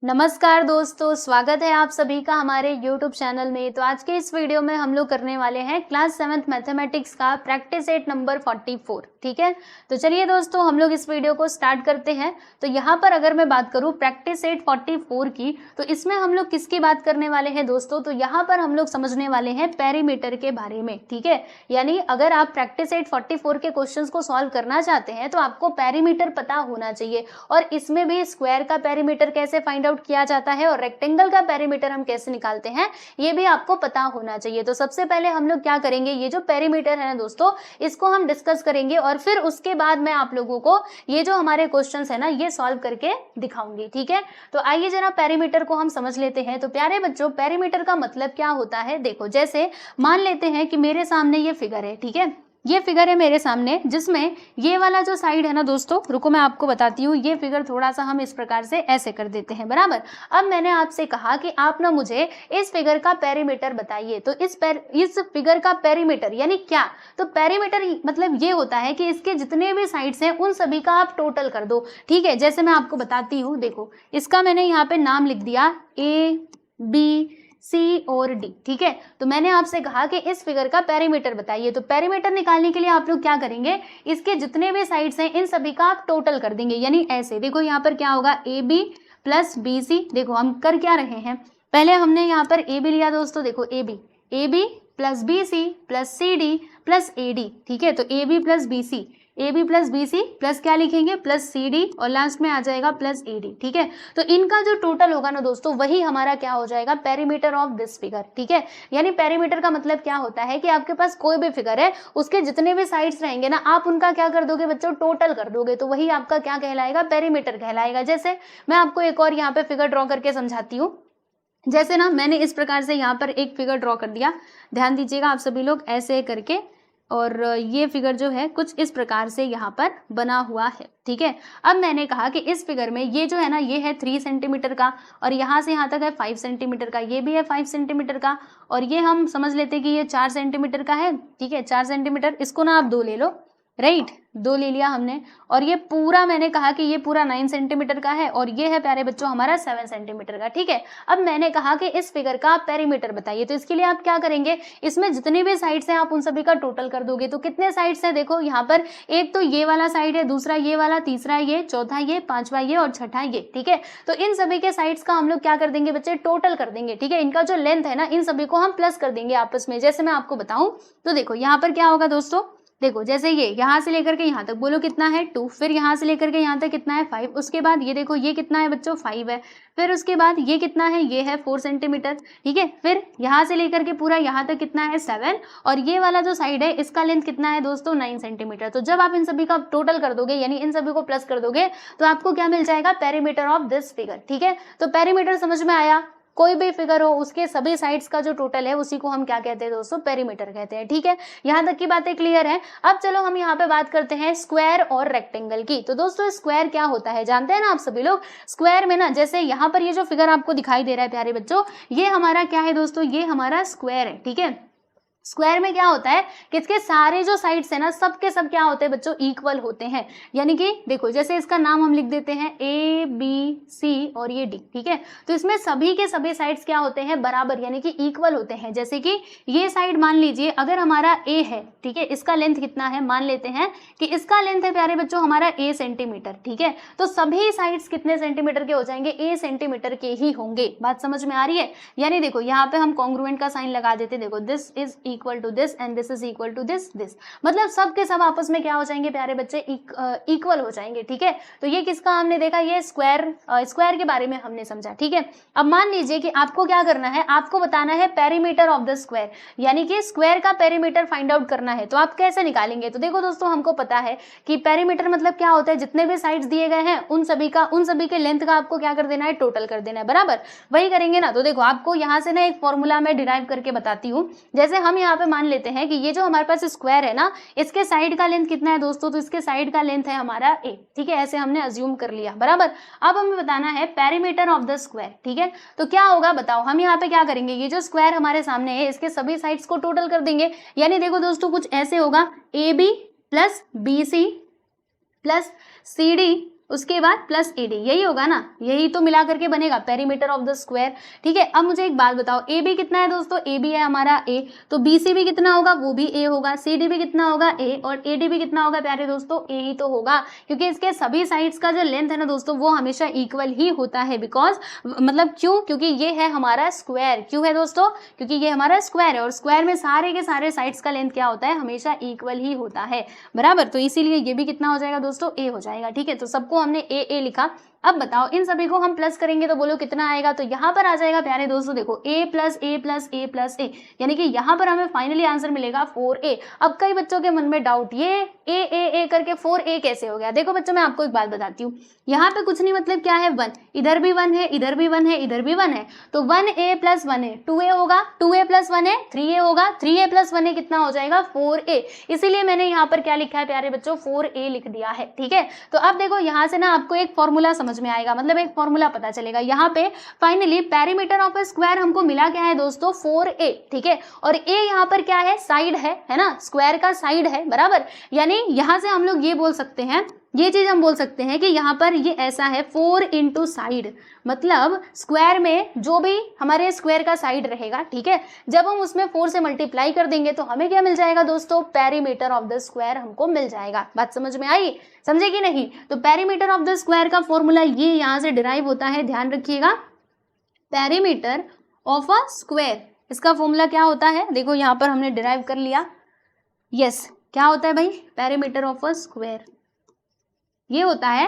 नमस्कार दोस्तों, स्वागत है आप सभी का हमारे YouTube चैनल में। तो आज के इस वीडियो में हम लोग करने वाले हैं क्लास 7th मैथमेटिक्स का प्रैक्टिस सेट नंबर 44। ठीक है, तो चलिए दोस्तों हम लोग इस वीडियो को स्टार्ट करते हैं। तो यहाँ पर अगर मैं बात करूँ प्रैक्टिस सेट 44 की, तो इसमें हम लोग किसकी बात करने वाले हैं दोस्तों? तो यहाँ पर हम लोग समझने वाले हैं पेरीमीटर के बारे में। ठीक है, यानी अगर आप प्रैक्टिस सेट 44 के क्वेश्चंस को सॉल्व करना चाहते हैं तो आपको पेरीमीटर पता होना चाहिए, और इसमें भी स्क्वायर का पेरीमीटर कैसे फाइंड आउट किया जाता है और रेक्टेंगल का पेरीमीटर हम कैसे निकालते हैं ये भी आपको पता होना चाहिए। तो सबसे पहले हम लोग क्या करेंगे, ये जो पेरीमीटर है ना दोस्तों, इसको हम डिस्कस करेंगे और फिर उसके बाद मैं आप लोगों को ये जो हमारे क्वेश्चंस है ना ये सॉल्व करके दिखाऊंगी। ठीक है, तो आइए जरा पेरीमीटर को हम समझ लेते हैं। तो प्यारे बच्चों, पेरीमीटर का मतलब क्या होता है? देखो, जैसे मान लेते हैं कि मेरे सामने ये फिगर है। ठीक है, ये फिगर है मेरे सामने, जिसमें ये वाला जो साइड है ना दोस्तों, रुको मैं आपको बताती हूँ। ये फिगर थोड़ा सा हम इस प्रकार से ऐसे कर देते हैं, बराबर। अब मैंने आपसे कहा कि आप ना मुझे इस फिगर का पेरीमीटर बताइए। तो इस फिगर का पेरीमीटर यानी क्या? तो पेरीमीटर मतलब ये होता है कि इसके जितने भी साइड्स हैं उन सभी का आप टोटल कर दो। ठीक है, जैसे मैं आपको बताती हूँ। देखो, इसका मैंने यहाँ पे नाम लिख दिया A, B, C और D। ठीक है, तो मैंने आपसे कहा कि इस फिगर का पेरीमीटर बताइए। तो पेरीमीटर निकालने के लिए आप लोग क्या करेंगे, इसके जितने भी साइड्स हैं इन सभी का आप टोटल कर देंगे। यानी ऐसे देखो, यहाँ पर क्या होगा, AB प्लस BC। देखो हम कर क्या रहे हैं, पहले हमने यहाँ पर AB लिया दोस्तों। देखो AB plus BC plus CD plus AD। ठीक है, तो AB प्लस BC प्लस क्या लिखेंगे, प्लस CD, और लास्ट में आ जाएगा प्लस AD। ठीक है, तो इनका जो टोटल होगा ना दोस्तों, वही हमारा क्या हो जाएगा, पेरीमीटर ऑफ दिस फिगर। ठीक है, यानी पेरीमीटर का मतलब क्या होता है कि आपके पास कोई भी फिगर है, उसके जितने भी साइड्स रहेंगे ना, आप उनका क्या कर दोगे बच्चों, टोटल कर दोगे। तो वही आपका क्या कहलाएगा, पेरीमीटर कहलाएगा। जैसे मैं आपको एक और यहाँ पे फिगर ड्रॉ करके समझाती हूँ। जैसे ना मैंने इस प्रकार से यहाँ पर एक फिगर ड्रॉ कर दिया, ध्यान दीजिएगा आप सभी लोग, ऐसे करके, और ये फिगर जो है कुछ इस प्रकार से यहाँ पर बना हुआ है। ठीक है, अब मैंने कहा कि इस फिगर में ये जो है ना, ये है 3 सेंटीमीटर का, और यहाँ से यहाँ तक है 5 सेंटीमीटर का, ये भी है 5 सेंटीमीटर का, और ये हम समझ लेते कि ये 4 सेंटीमीटर का है। ठीक है, 4 सेंटीमीटर, इसको ना आप 2 ले लो, राइट, 2 ले लिया हमने। और ये पूरा मैंने कहा कि ये पूरा 9 सेंटीमीटर का है, और ये है प्यारे बच्चों हमारा 7 सेंटीमीटर का। ठीक है, अब मैंने कहा कि इस फिगर का आप पेरीमीटर बताइए। तो इसके लिए आप क्या करेंगे, इसमें जितने भी साइड्स हैं आप उन सभी का टोटल कर दोगे। तो कितने साइड्स हैं, देखो यहाँ पर एक तो ये वाला साइड है, दूसरा ये वाला, तीसरा ये, चौथा ये, पांचवा ये और छठा ये। ठीक है, तो इन सभी के साइड्स का हम लोग क्या कर देंगे बच्चे, टोटल कर देंगे। ठीक है, इनका जो लेंथ है ना, इन सभी को हम प्लस कर देंगे आपस में। जैसे मैं आपको बताऊं तो देखो यहाँ पर क्या होगा दोस्तों, देखो जैसे ये यहाँ से लेकर के यहाँ तक बोलो कितना है, 2, फिर यहाँ से लेकर के यहाँ तक कितना है, 5, उसके बाद ये देखो ये कितना है बच्चों, 5 है, फिर उसके बाद ये कितना है, ये है 4 सेंटीमीटर। ठीक है, फिर यहाँ से लेकर के पूरा यहाँ तक कितना है, 7, और ये वाला जो साइड है इसका लेंथ कितना है दोस्तों, 9 सेंटीमीटर। तो जब आप इन सभी का टोटल कर दोगे, यानी इन सभी को प्लस कर दोगे, तो आपको क्या मिल जाएगा, पेरीमीटर ऑफ दिस फिगर। ठीक है, तो पेरीमीटर समझ में आया, कोई भी फिगर हो उसके सभी साइड्स का जो टोटल है उसी को हम क्या कहते हैं दोस्तों, पेरीमीटर कहते हैं। ठीक है, यहाँ तक की बातें क्लियर है। अब चलो हम यहाँ पे बात करते हैं स्क्वायर और रेक्टेंगल की। तो दोस्तों स्क्वायर क्या होता है जानते हैं ना आप सभी लोग। स्क्वायर में ना, जैसे यहाँ पर ये जो फिगर आपको दिखाई दे रहा है प्यारे बच्चों, ये हमारा क्या है दोस्तों, ये हमारा स्क्वायर है। ठीक है, स्क्वायर में क्या होता है कि इसके सारे जो साइड्स है ना, सब के सब क्या होते हैं बच्चों, इक्वल होते हैं। यानी कि देखो, जैसे इसका नाम हम लिख देते हैं ABC और ये D। ठीक है, तो इसमें सभी के सभी साइड्स क्या होते हैं, बराबर, यानी कि इक्वल होते हैं। जैसे कि ये साइड मान लीजिए अगर हमारा A है, ठीक है, इसका लेंथ कितना है, मान लेते हैं कि इसका लेंथ है प्यारे बच्चों हमारा A सेंटीमीटर। ठीक है, तो सभी साइड्स कितने सेंटीमीटर के हो जाएंगे, A सेंटीमीटर के ही होंगे। बात समझ में आ रही है? यानी देखो यहाँ पे हम कॉन्ग्रुएंट का साइन लगा देते, देखो this is equal to this and this is equal to this, मतलब सब के सब आपस में क्या हो जाएंगे प्यारे बच्चे, इक्वल हो जाएंगे। ठीक है, तो ये किसका हमने देखा, ये स्क्वायर के बारे में हमने समझा। ठीक है, अब मान लीजिए कि आपको क्या करना है, आपको बताना है पेरीमीटर ऑफ द स्क्वायर, यानी कि स्क्वायर का पेरीमीटर फाइंड आउट करना है। तो आप कैसे निकालेंगे, तो देखो दोस्तों हमको पता है कि पेरीमीटर मतलब क्या होता है, जितने भी साइड्स दिए गए हैं उन सभी के लेंथ का आपको क्या कर देना है, टोटल कर देना है, बराबर। वही करेंगे ना। तो देखो आपको यहाँ से ना एक फॉर्मूला मैं डिराइव करके बताती हूँ। जैसे हम यहाँ पे मान लेते हैं कि ये जो हमारे पास स्क्वायर है ना, इसके साइड का लेंथ कितना है दोस्तों, तो इसके साइड का लेंथ है हमारा A। ठीक है, ऐसे हमने अज्यूम कर लिया, बराबर। अब हमें बताना है पेरीमीटर ऑफ द स्क्वायर। ठीक है, तो क्या होगा बताओ, हम यहाँ पे क्या करेंगे, ये जो स्क्वायर हमारे सामने है इसके सभी साइड्स को टोटल कर देंगे। यानी देखो दोस्तों कुछ ऐसे होगा, AB plus BC plus CD उसके बाद प्लस AD, यही होगा ना, यही तो मिला करके बनेगा पेरीमीटर ऑफ द स्क्वायर। ठीक है, अब मुझे एक बात बताओ, AB कितना है दोस्तों, AB है हमारा A, तो BC भी कितना होगा, वो भी A होगा, CD भी कितना होगा A, और AD भी कितना होगा प्यारे दोस्तों, A ही तो होगा, क्योंकि इसके सभी साइड्स का जो लेंथ है ना दोस्तों वो हमेशा इक्वल ही होता है। बिकॉज मतलब क्यों, क्योंकि ये है हमारा स्क्वायर। क्यों है दोस्तों, क्योंकि ये हमारा स्क्वायर है, और स्क्वायर में सारे के सारे साइड्स का लेंथ क्या होता है, हमेशा इक्वल ही होता है, बराबर। तो इसीलिए ये भी कितना हो जाएगा दोस्तों, A हो जाएगा। ठीक है, तो सबको हमने A लिखा। अब बताओ इन सभी को हम प्लस करेंगे तो बोलो कितना आएगा, तो यहाँ पर आ जाएगा प्यारे दोस्तों, देखो A plus A plus A plus A, यानी कि यहाँ पर हमें फाइनली आंसर मिलेगा 4A। अब कई बच्चों के मन में डाउट, ये A करके 4A कैसे हो गया। देखो बच्चों मैं आपको एक बात बताती हूँ, यहाँ पे कुछ नहीं, मतलब क्या है 1, इधर भी 1 है, इधर भी 1 है, इधर भी 1 है, तो 1A प्लस 1A 2A होगा, 2A प्लस 1A 3A होगा, 3A प्लस 1A कितना हो जाएगा 4A। इसीलिए मैंने यहाँ पर क्या लिखा है प्यारे बच्चों, 4A लिख दिया है। ठीक है, तो अब देखो यहाँ से ना आपको एक फॉर्मूला समझ में आएगा, मतलब एक फॉर्मूला पता चलेगा। यहाँ पे finally perimeter of A square हमको मिला क्या है दोस्तों, 4A। ठीक है, और A यहाँ पर क्या है, साइड है ना, स्क्वायर का साइड है, बराबर। यानी यहाँ से हम लोग ये बोल सकते हैं, ये चीज हम बोल सकते हैं कि यहाँ पर ये ऐसा है 4 इंटू साइड, मतलब स्क्वायर में जो भी हमारे स्क्वायर का साइड रहेगा, ठीक है, जब हम उसमें 4 से मल्टीप्लाई कर देंगे तो हमें क्या मिल जाएगा दोस्तों, पेरीमीटर ऑफ द स्क्वायर हमको मिल जाएगा। बात समझ में आई, समझे कि नहीं। तो पेरीमीटर ऑफ द स्क्वायर का फॉर्मूला ये यहाँ से डिराइव होता है, ध्यान रखिएगा, पेरीमीटर ऑफ अ स्क्वायर, इसका फॉर्मूला क्या होता है, देखो यहाँ पर हमने डिराइव कर लिया। यस, क्या होता है भाई, पेरीमीटर ऑफ अ स्क्वायर ये होता है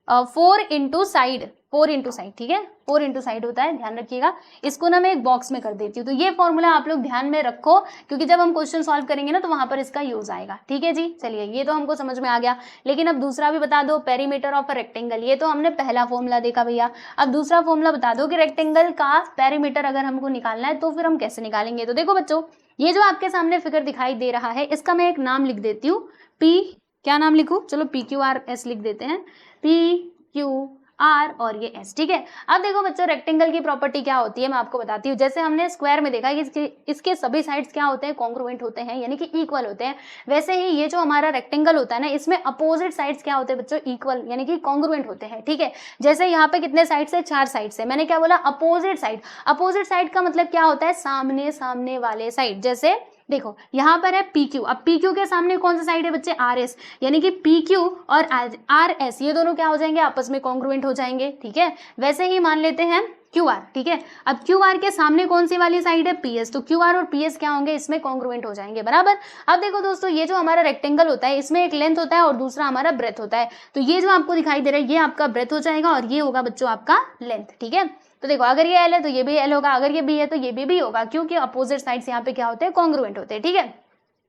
4 इंटू साइड, 4 इंटू साइड। ठीक है, 4 इंटू साइड होता है, ध्यान रखिएगा। इसको ना मैं एक बॉक्स में कर देती हूँ, तो ये फॉर्मूला आप लोग ध्यान में रखो, क्योंकि जब हम क्वेश्चन सॉल्व करेंगे ना तो वहां पर इसका यूज आएगा। ठीक है जी, चलिए ये तो हमको समझ में आ गया, लेकिन अब दूसरा भी बता दो, पेरीमीटर ऑफ अ रेक्टेंगल। ये तो हमने पहला फॉर्मूला देखा भैया, अब दूसरा फॉर्मूला बता दो कि रेक्टेंगल का पेरीमीटर अगर हमको निकालना है तो फिर हम कैसे निकालेंगे। तो देखो बच्चों, ये जो आपके सामने फिगर दिखाई दे रहा है, इसका मैं एक नाम लिख देती हूँ, P, क्या नाम लिखूं, चलो PQRS लिख देते हैं, PQR और ये S। ठीक है, अब देखो बच्चों रेक्टेंगल की प्रॉपर्टी क्या होती है मैं आपको बताती हूँ। जैसे हमने स्क्वायर में देखा कि इसके सभी साइड्स क्या होते हैं, कॉन्ग्रुएंट होते हैं, यानी कि इक्वल होते हैं। वैसे ही ये जो हमारा रेक्टेंगल होता है ना, इसमें अपोजिट साइड्स क्या होते हैं बच्चों, इक्वल, यानी कि कॉन्ग्रुएंट होते हैं। ठीक है, जैसे यहाँ पे कितने साइड्स है, 4 साइड्स है, मैंने क्या बोला, अपोजिट साइड। अपोजिट साइड का मतलब क्या होता है, सामने सामने वाले साइड। जैसे देखो यहाँ पर है PQ, अब PQ के सामने कौन सा साइड है बच्चे, RS, यानी कि PQ और RS ये दोनों क्या हो जाएंगे, आपस में कॉन्ग्रुएंट हो जाएंगे। ठीक है, वैसे ही मान लेते हैं QR। ठीक है, अब QR के सामने कौन सी वाली साइड है, PS, तो QR और PS क्या होंगे, इसमें कॉन्ग्रुएंट हो जाएंगे, बराबर। अब देखो दोस्तों, ये जो हमारा रेक्टेंगल होता है इसमें एक लेंथ होता है और दूसरा हमारा ब्रेथ होता है, तो ये जो आपको दिखाई दे रहा है ये आपका ब्रेथ हो जाएगा और ये होगा बच्चों आपका लेंथ। ठीक है, तो देखो अगर ये L है तो ये भी L होगा, अगर ये B है तो ये भी होगा, क्योंकि अपोजिट साइड्स यहाँ पे क्या होते हैं, कॉन्ग्रुएंट होते हैं। ठीक है,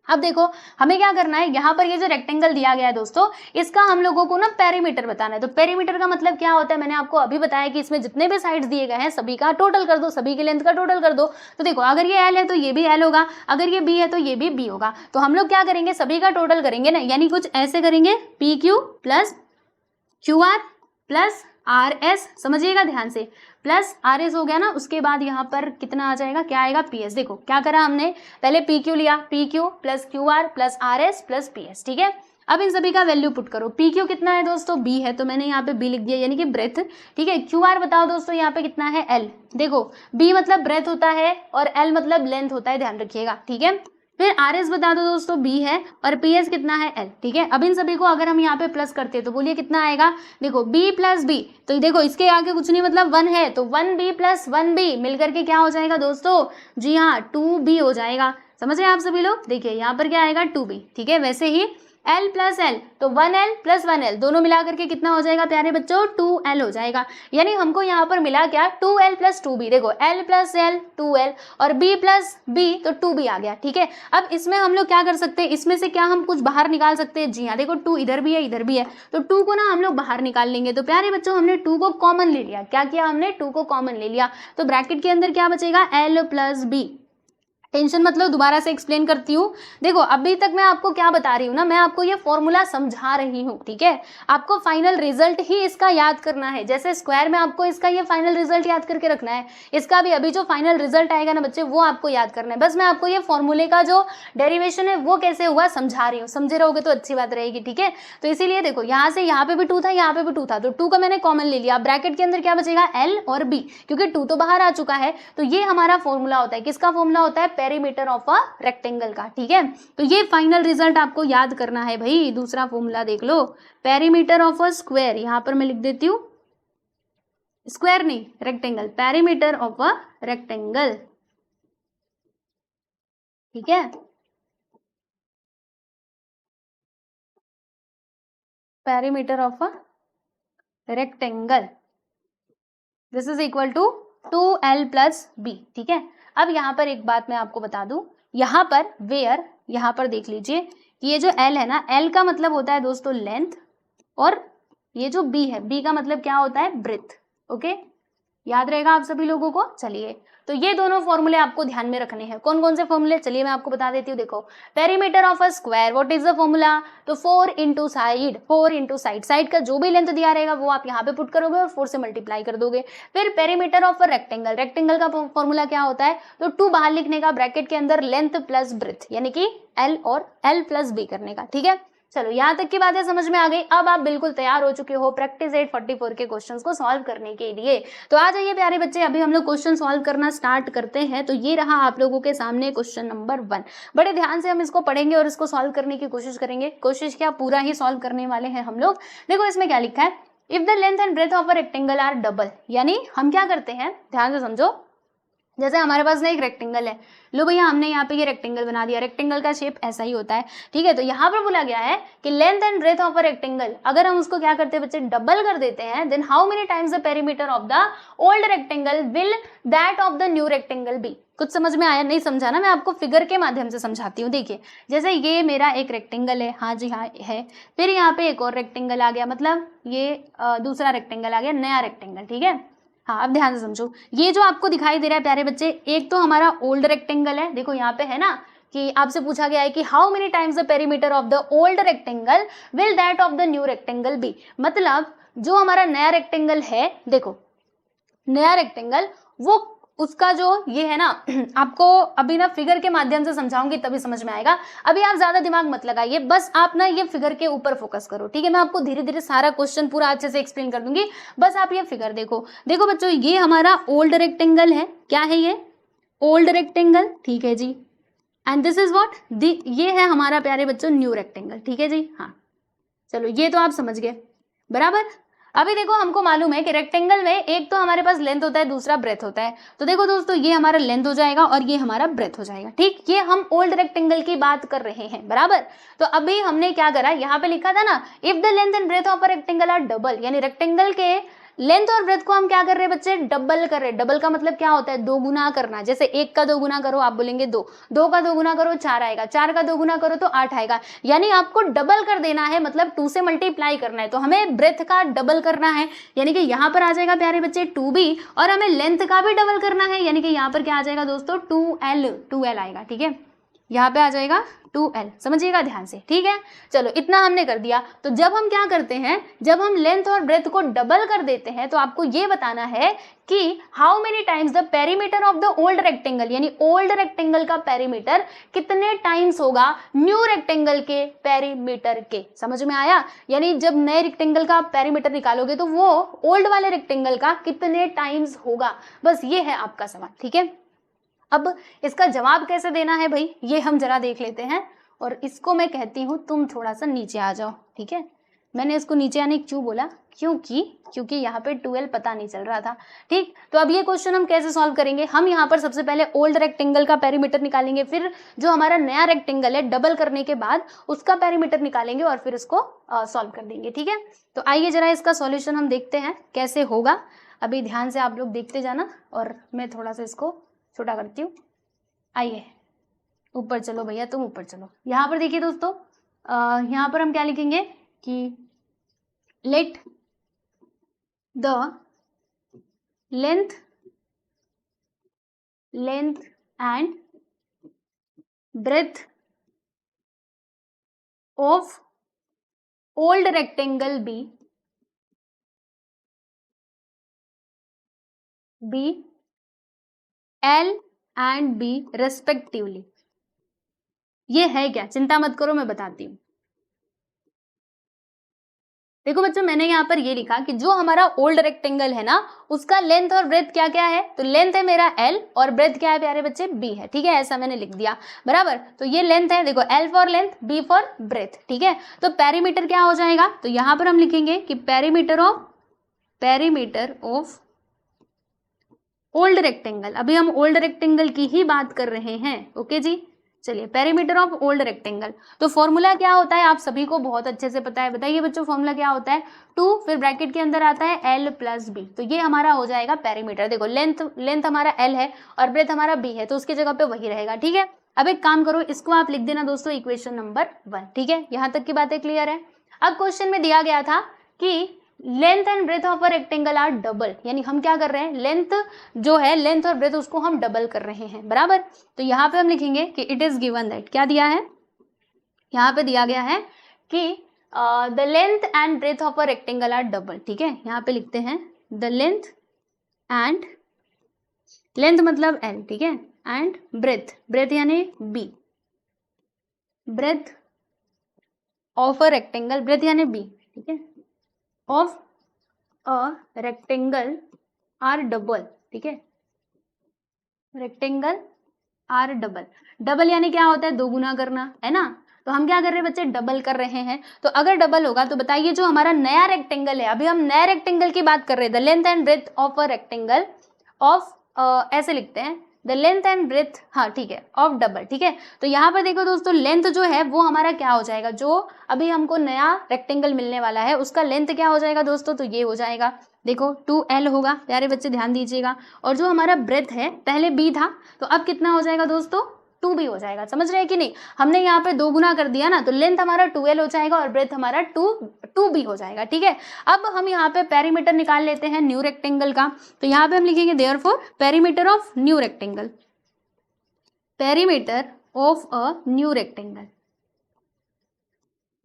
अब देखो हमें क्या करना है, यहाँ पर ये जो रेक्टेंगल दिया गया है दोस्तों, इसका हम लोगों को ना पेरीमीटर बताना है। तो पेरीमीटर का मतलब क्या होता है, मैंने आपको अभी बताया कि इसमें जितने भी साइड्स दिए गए हैं सभी का टोटल कर दो, सभी की लेंथ का टोटल कर दो। तो देखो अगर ये L है तो ये भी L होगा, अगर ये B है तो ये भी B होगा। तो हम लोग क्या करेंगे, सभी का टोटल करेंगे ना, यानी कुछ ऐसे करेंगे, PQ plus QR plus RS, समझिएगा ध्यान से, प्लस RS हो गया ना, उसके बाद यहाँ पर कितना आ जाएगा, क्या आएगा, PS। देखो क्या करा हमने, पहले PQ लिया, PQ plus QR plus RS plus PS। ठीक है, अब इन सभी का वैल्यू पुट करो। PQ कितना है दोस्तों, B है, तो मैंने यहाँ पे B लिख दिया, यानी कि ब्रेथ। ठीक है, QR बताओ दोस्तों यहाँ पे कितना है, L। देखो B मतलब ब्रेथ होता है और L मतलब लेंथ होता है, ध्यान रखिएगा। ठीक है, फिर RS बता दो दोस्तों, B है, और PS कितना है, L। ठीक है, अब इन सभी को अगर हम यहाँ पे प्लस करते हैं तो बोलिए कितना आएगा, देखो B प्लस B, तो देखो इसके आगे कुछ नहीं, मतलब 1 है, तो 1B प्लस 1B मिलकर के क्या हो जाएगा दोस्तों, जी हाँ 2B हो जाएगा। समझ रहे हैं आप सभी लोग, देखिए यहाँ पर क्या आएगा 2B। ठीक है, वैसे ही L प्लस L, तो 1L प्लस 1L दोनों मिला करके कितना हो जाएगा प्यारे बच्चों, 2L हो जाएगा। यानी हमको यहाँ पर मिला क्या, 2L प्लस 2B। देखो L प्लस L 2L और B प्लस B तो 2B आ गया। ठीक है, अब इसमें हम लोग क्या कर सकते हैं, इसमें से क्या हम कुछ बाहर निकाल सकते हैं, जी हाँ देखो 2 इधर भी है इधर भी है, तो 2 को ना हम लोग बाहर निकाल लेंगे। तो प्यारे बच्चों हमने 2 को कॉमन ले लिया, क्या किया हमने, 2 को कॉमन ले लिया, तो ब्रैकेट के अंदर क्या बचेगा, L प्लस B। टेंशन मतलब दोबारा से एक्सप्लेन करती हूँ। देखो अभी तक मैं आपको क्या बता रही हूँ ना, मैं आपको ये फॉर्मूला समझा रही हूँ, ठीक है। आपको फाइनल रिजल्ट ही इसका याद करना है। जैसे स्क्वायर में आपको इसका ये फाइनल रिजल्ट याद करके रखना है, इसका भी अभी जो फाइनल रिजल्ट आएगा ना बच्चे, वो आपको याद करना है। बस मैं आपको ये फॉर्मूले का जो डेरिवेशन है वो कैसे हुआ समझा रही हूँ, समझे रहोगे तो अच्छी बात रहेगी, ठीक है। तो इसीलिए देखो यहाँ से यहाँ पे भी 2 था, यहाँ पे भी 2 था, तो 2 का मैंने कॉमन ले लिया। ब्रैकेट के अंदर क्या बचेगा, L और B, क्योंकि 2 तो बाहर आ चुका है। तो ये हमारा फॉर्मूला होता है, किसका फॉर्मूला होता है, पेरीमीटर ऑफ अ रेक्टेंगल का, ठीक है। तो ये फाइनल रिजल्ट आपको याद करना है भाई। दूसरा फॉर्मूला देख लो, पेरीमीटर ऑफ अ स्क्वायर, यहां पर मैं लिख देती हूं, स्क्वायर नहीं rectangle, perimeter of a rectangle, ठीक है। Perimeter of a rectangle, this is equal to 2L plus B, ठीक है। अब यहाँ पर एक बात मैं आपको बता दूं, यहाँ पर वेयर, यहाँ पर देख लीजिए कि ये जो L है ना, L का मतलब होता है दोस्तों लेंथ, और ये जो B है, B का मतलब क्या होता है, ब्रेथ, ओके। याद रहेगा आप सभी लोगों को। चलिए, तो ये दोनों फॉर्मूले आपको ध्यान में रखने हैं। कौन कौन से फॉर्मूले, चलिए मैं आपको बता देती हूँ। देखो perimeter of a square, what is the formula, तो 4 into side, 4 into side, side का जो भी लेंथ दिया रहेगा वो आप यहाँ पे पुट करोगे और 4 से मल्टीप्लाई कर दोगे। फिर perimeter of a rectangle, rectangle का फॉर्मूला क्या होता है, तो 2 बाहर लिखने का, ब्रैकेट के अंदर लेंथ प्लस ब्रेथ, यानी कि L और L प्लस B करने का, ठीक है। चलो यहाँ तक की बातें समझ में आ गई। अब आप बिल्कुल तैयार हो चुके हो प्रैक्टिस 844 के क्वेश्चंस को सॉल्व करने के लिए। तो आ जाइए प्यारे बच्चे, अभी हम लोग क्वेश्चन सॉल्व करना स्टार्ट करते हैं। तो ये रहा आप लोगों के सामने क्वेश्चन नंबर 1। बड़े ध्यान से हम इसको पढ़ेंगे और इसको सॉल्व करने की कोशिश करेंगे। कोशिश क्या, पूरा ही सॉल्व करने वाले हैं हम लोग। देखो इसमें क्या लिखा है, if the length and breadth of a rectangle are double, यानी हम क्या करते हैं, ध्यान से समझो। जैसे हमारे पास ना एक रेक्टेंगल है, लो भैया हमने यहाँ पे ये रेक्टेंगल बना दिया, रेक्टेंगल का शेप ऐसा ही होता है, ठीक है। तो यहाँ पर बोला गया है कि length and breadth of a rectangle, अगर हम उसको क्या करते हैं बच्चे, डबल कर देते हैं, then how many times the perimeter of the old rectangle will that of the new rectangle be. कुछ समझ में आया, नहीं समझा ना, मैं आपको फिगर के माध्यम से समझाती हूँ। देखिए जैसे ये मेरा एक रेक्टेंगल है, हाँ जी हाँ है, फिर यहाँ पे एक और रेक्टेंगल आ गया, मतलब ये दूसरा रेक्टेंगल आ गया, नया रेक्टेंगल, ठीक है। हाँ अब ध्यान से समझो, ये जो आपको दिखाई दे रहा है प्यारे बच्चे, एक तो हमारा ओल्ड रेक्टेंगल है, देखो यहाँ पे है ना कि आपसे पूछा गया है कि how many times the perimeter of the old rectangle will that of the new rectangle be. मतलब जो हमारा नया रेक्टेंगल है, देखो नया रेक्टेंगल, वो उसका जो ये है ना आपको अभी ना फिगर के माध्यम से समझाऊंगी तभी समझ में आएगा। अभी आप ज्यादा दिमाग मत लगाइए, बस आप ना ये फिगर के ऊपर फोकस करो, ठीक है। मैं आपको धीरे धीरे सारा क्वेश्चन पूरा अच्छे से एक्सप्लेन कर दूंगी, बस आप ये फिगर देखो। देखो बच्चों ये हमारा ओल्ड रेक्टेंगल है, क्या है ये, ओल्ड रेक्टेंगल, ठीक है जी। एंड दिस इज व्हाट, ये है हमारा प्यारे बच्चों न्यू रेक्टेंगल, ठीक है जी। हाँ चलो ये तो आप समझ गए बराबर। अभी देखो हमको मालूम है कि रेक्टेंगल में एक तो हमारे पास लेंथ होता है, दूसरा ब्रेथ होता है। तो देखो दोस्तों ये हमारा लेंथ हो जाएगा और ये हमारा ब्रेथ हो जाएगा, ठीक। ये हम ओल्ड रेक्टेंगल की बात कर रहे हैं बराबर। तो अभी हमने क्या करा, यहाँ पे लिखा था ना, if the length and breadth of a rectangle are double, यानी रेक्टेंगल के लेंथ और ब्रेथ को हम क्या कर रहे हैं बच्चे, डबल कर रहे हैं। डबल का मतलब क्या होता है, दो गुना करना। जैसे 1 का 2 गुना करो आप बोलेंगे 2, 2 का 2 गुना करो 4 आएगा, 4 का 2 गुना करो तो 8 आएगा, यानी आपको डबल कर देना है, मतलब 2 से मल्टीप्लाई करना है। तो हमें ब्रेथ का डबल करना है, यानी कि यहाँ पर आ जाएगा प्यारे बच्चे 2b, और हमें लेंथ का भी डबल करना है, यानी कि यहाँ पर क्या आ जाएगा दोस्तों 2l आएगा, ठीक है। यहाँ पे आ जाएगा 2l, समझिएगा ध्यान से, ठीक है। चलो इतना हमने कर दिया। तो जब हम क्या करते हैं, जब हम लेंथ और ब्रेथ को डबल कर देते हैं, तो आपको ये बताना है कि how many times the perimeter of the old rectangle, यानी ओल्ड रेक्टेंगल का पेरीमीटर कितने टाइम्स होगा न्यू रेक्टेंगल के पेरीमीटर के। समझ में आया, यानी जब नए रेक्टेंगल का पेरीमीटर निकालोगे तो वो ओल्ड वाले रेक्टेंगल का कितने टाइम्स होगा, बस ये है आपका सवाल, ठीक है। अब इसका जवाब कैसे देना है भाई, ये हम जरा देख लेते हैं। और इसको मैं कहती हूँ तुम थोड़ा सा नीचे आ जाओ, ठीक है। मैंने इसको नीचे आने क्यों बोला, क्योंकि यहाँ पे 12 पता नहीं चल रहा था, ठीक। तो अब ये क्वेश्चन हम कैसे सॉल्व करेंगे, हम यहाँ पर सबसे पहले ओल्ड रेक्टेंगल का पेरीमीटर निकालेंगे, फिर जो हमारा नया रेक्टेंगल है डबल करने के बाद उसका पेरीमीटर निकालेंगे और फिर इसको सॉल्व कर देंगे, ठीक है। तो आइए जरा इसका सॉल्यूशन हम देखते हैं कैसे होगा। अभी ध्यान से आप लोग देखते जाना और मैं थोड़ा सा इसको छोटा करती हूँ। आइए ऊपर चलो भैया, तुम ऊपर चलो। यहाँ पर देखिए दोस्तों, यहाँ पर हम क्या लिखेंगे कि let the length and breadth of old rectangle be L and B respectively. ये है क्या, चिंता मत करो, मैं बताती हूँ। देखो बच्चों, मैंने यहाँ पर ये लिखा कि जो हमारा ओल्ड रेक्टेंगल है ना, उसका लेंथ और ब्रेथ क्या क्या है, तो लेंथ है मेरा एल और ब्रेथ क्या है प्यारे बच्चे, बी है। ठीक है, ऐसा मैंने लिख दिया बराबर। तो ये लेंथ है, देखो L for length, B for breadth. ठीक है, तो पेरीमीटर क्या हो जाएगा, तो यहाँ पर हम लिखेंगे कि पेरीमीटर ऑफ ओल्ड रेक्टेंगल। अभी हम ओल्ड रेक्टेंगल की ही बात कर रहे हैं। ओके जी, चलिए पेरीमीटर ऑफ ओल्ड रेक्टेंगल। तो फॉर्मूला क्या होता है आप सभी को बहुत अच्छे से पता है, बताइए बच्चों फॉर्मूला क्या होता है, 2 फिर ब्रैकेट के अंदर आता है एल प्लस बी। तो ये हमारा हो जाएगा पेरीमीटर। देखो लेंथ हमारा एल है और ब्रेथ हमारा बी है, तो उसकी जगह पे वही रहेगा। ठीक है, अब एक काम करो, इसको आप लिख देना दोस्तों इक्वेशन नंबर 1। ठीक है, यहाँ तक की बातें क्लियर है। अब क्वेश्चन में दिया गया था कि length and breadth of a rectangle are double, यानी हम क्या कर रहे हैं, लेंथ जो है, लेंथ और ब्रेथ उसको हम डबल कर रहे हैं बराबर। तो यहाँ पे हम लिखेंगे कि इट इज गिवन दैट, क्या दिया है, यहाँ पे दिया गया है कि the length and breadth of a rectangle are double. ठीक है, यहाँ पे लिखते हैं द लेंथ एंड, लेंथ मतलब एल, ठीक है, एंड ब्रेथ, ब्रेथ यानी B, breadth of a rectangle, breadth यानी बी, ठीक है, of a rectangle are double. ठीक है, रेक्टेंगल आर डबल, डबल यानी क्या होता है, दो गुना करना, है ना। तो हम क्या कर रहे हैं बच्चे, डबल कर रहे हैं। तो अगर डबल होगा तो बताइए जो हमारा नया रेक्टेंगल है, अभी हम नया रेक्टेंगल की बात कर रहे हैं, the length and breadth of a rectangle of, ऐसे लिखते हैं द लेंथ एंड ब्रेथ, हाँ ठीक है, ऑफ डबल। ठीक है, तो यहाँ पर देखो दोस्तों लेंथ जो है वो हमारा क्या हो जाएगा, जो अभी हमको नया रेक्टेंगल मिलने वाला है उसका लेंथ क्या हो जाएगा दोस्तों, तो ये हो जाएगा, देखो 2L होगा, प्यारे बच्चे ध्यान दीजिएगा। और जो हमारा ब्रेथ है, पहले B था तो अब कितना हो जाएगा दोस्तों, 2B हो जाएगा। समझ रहे हैं कि नहीं, हमने यहाँ पे 2 गुना कर दिया ना, तो लेंथ हमारा 2L हो जाएगा और ब्रेथ हमारा 2B हो जाएगा। ठीक है, अब हम यहाँ पे पेरीमीटर निकाल लेते हैं न्यू रेक्टेंगल का। तो यहाँ पे हम लिखेंगे therefore perimeter of new rectangle, perimeter of a new rectangle.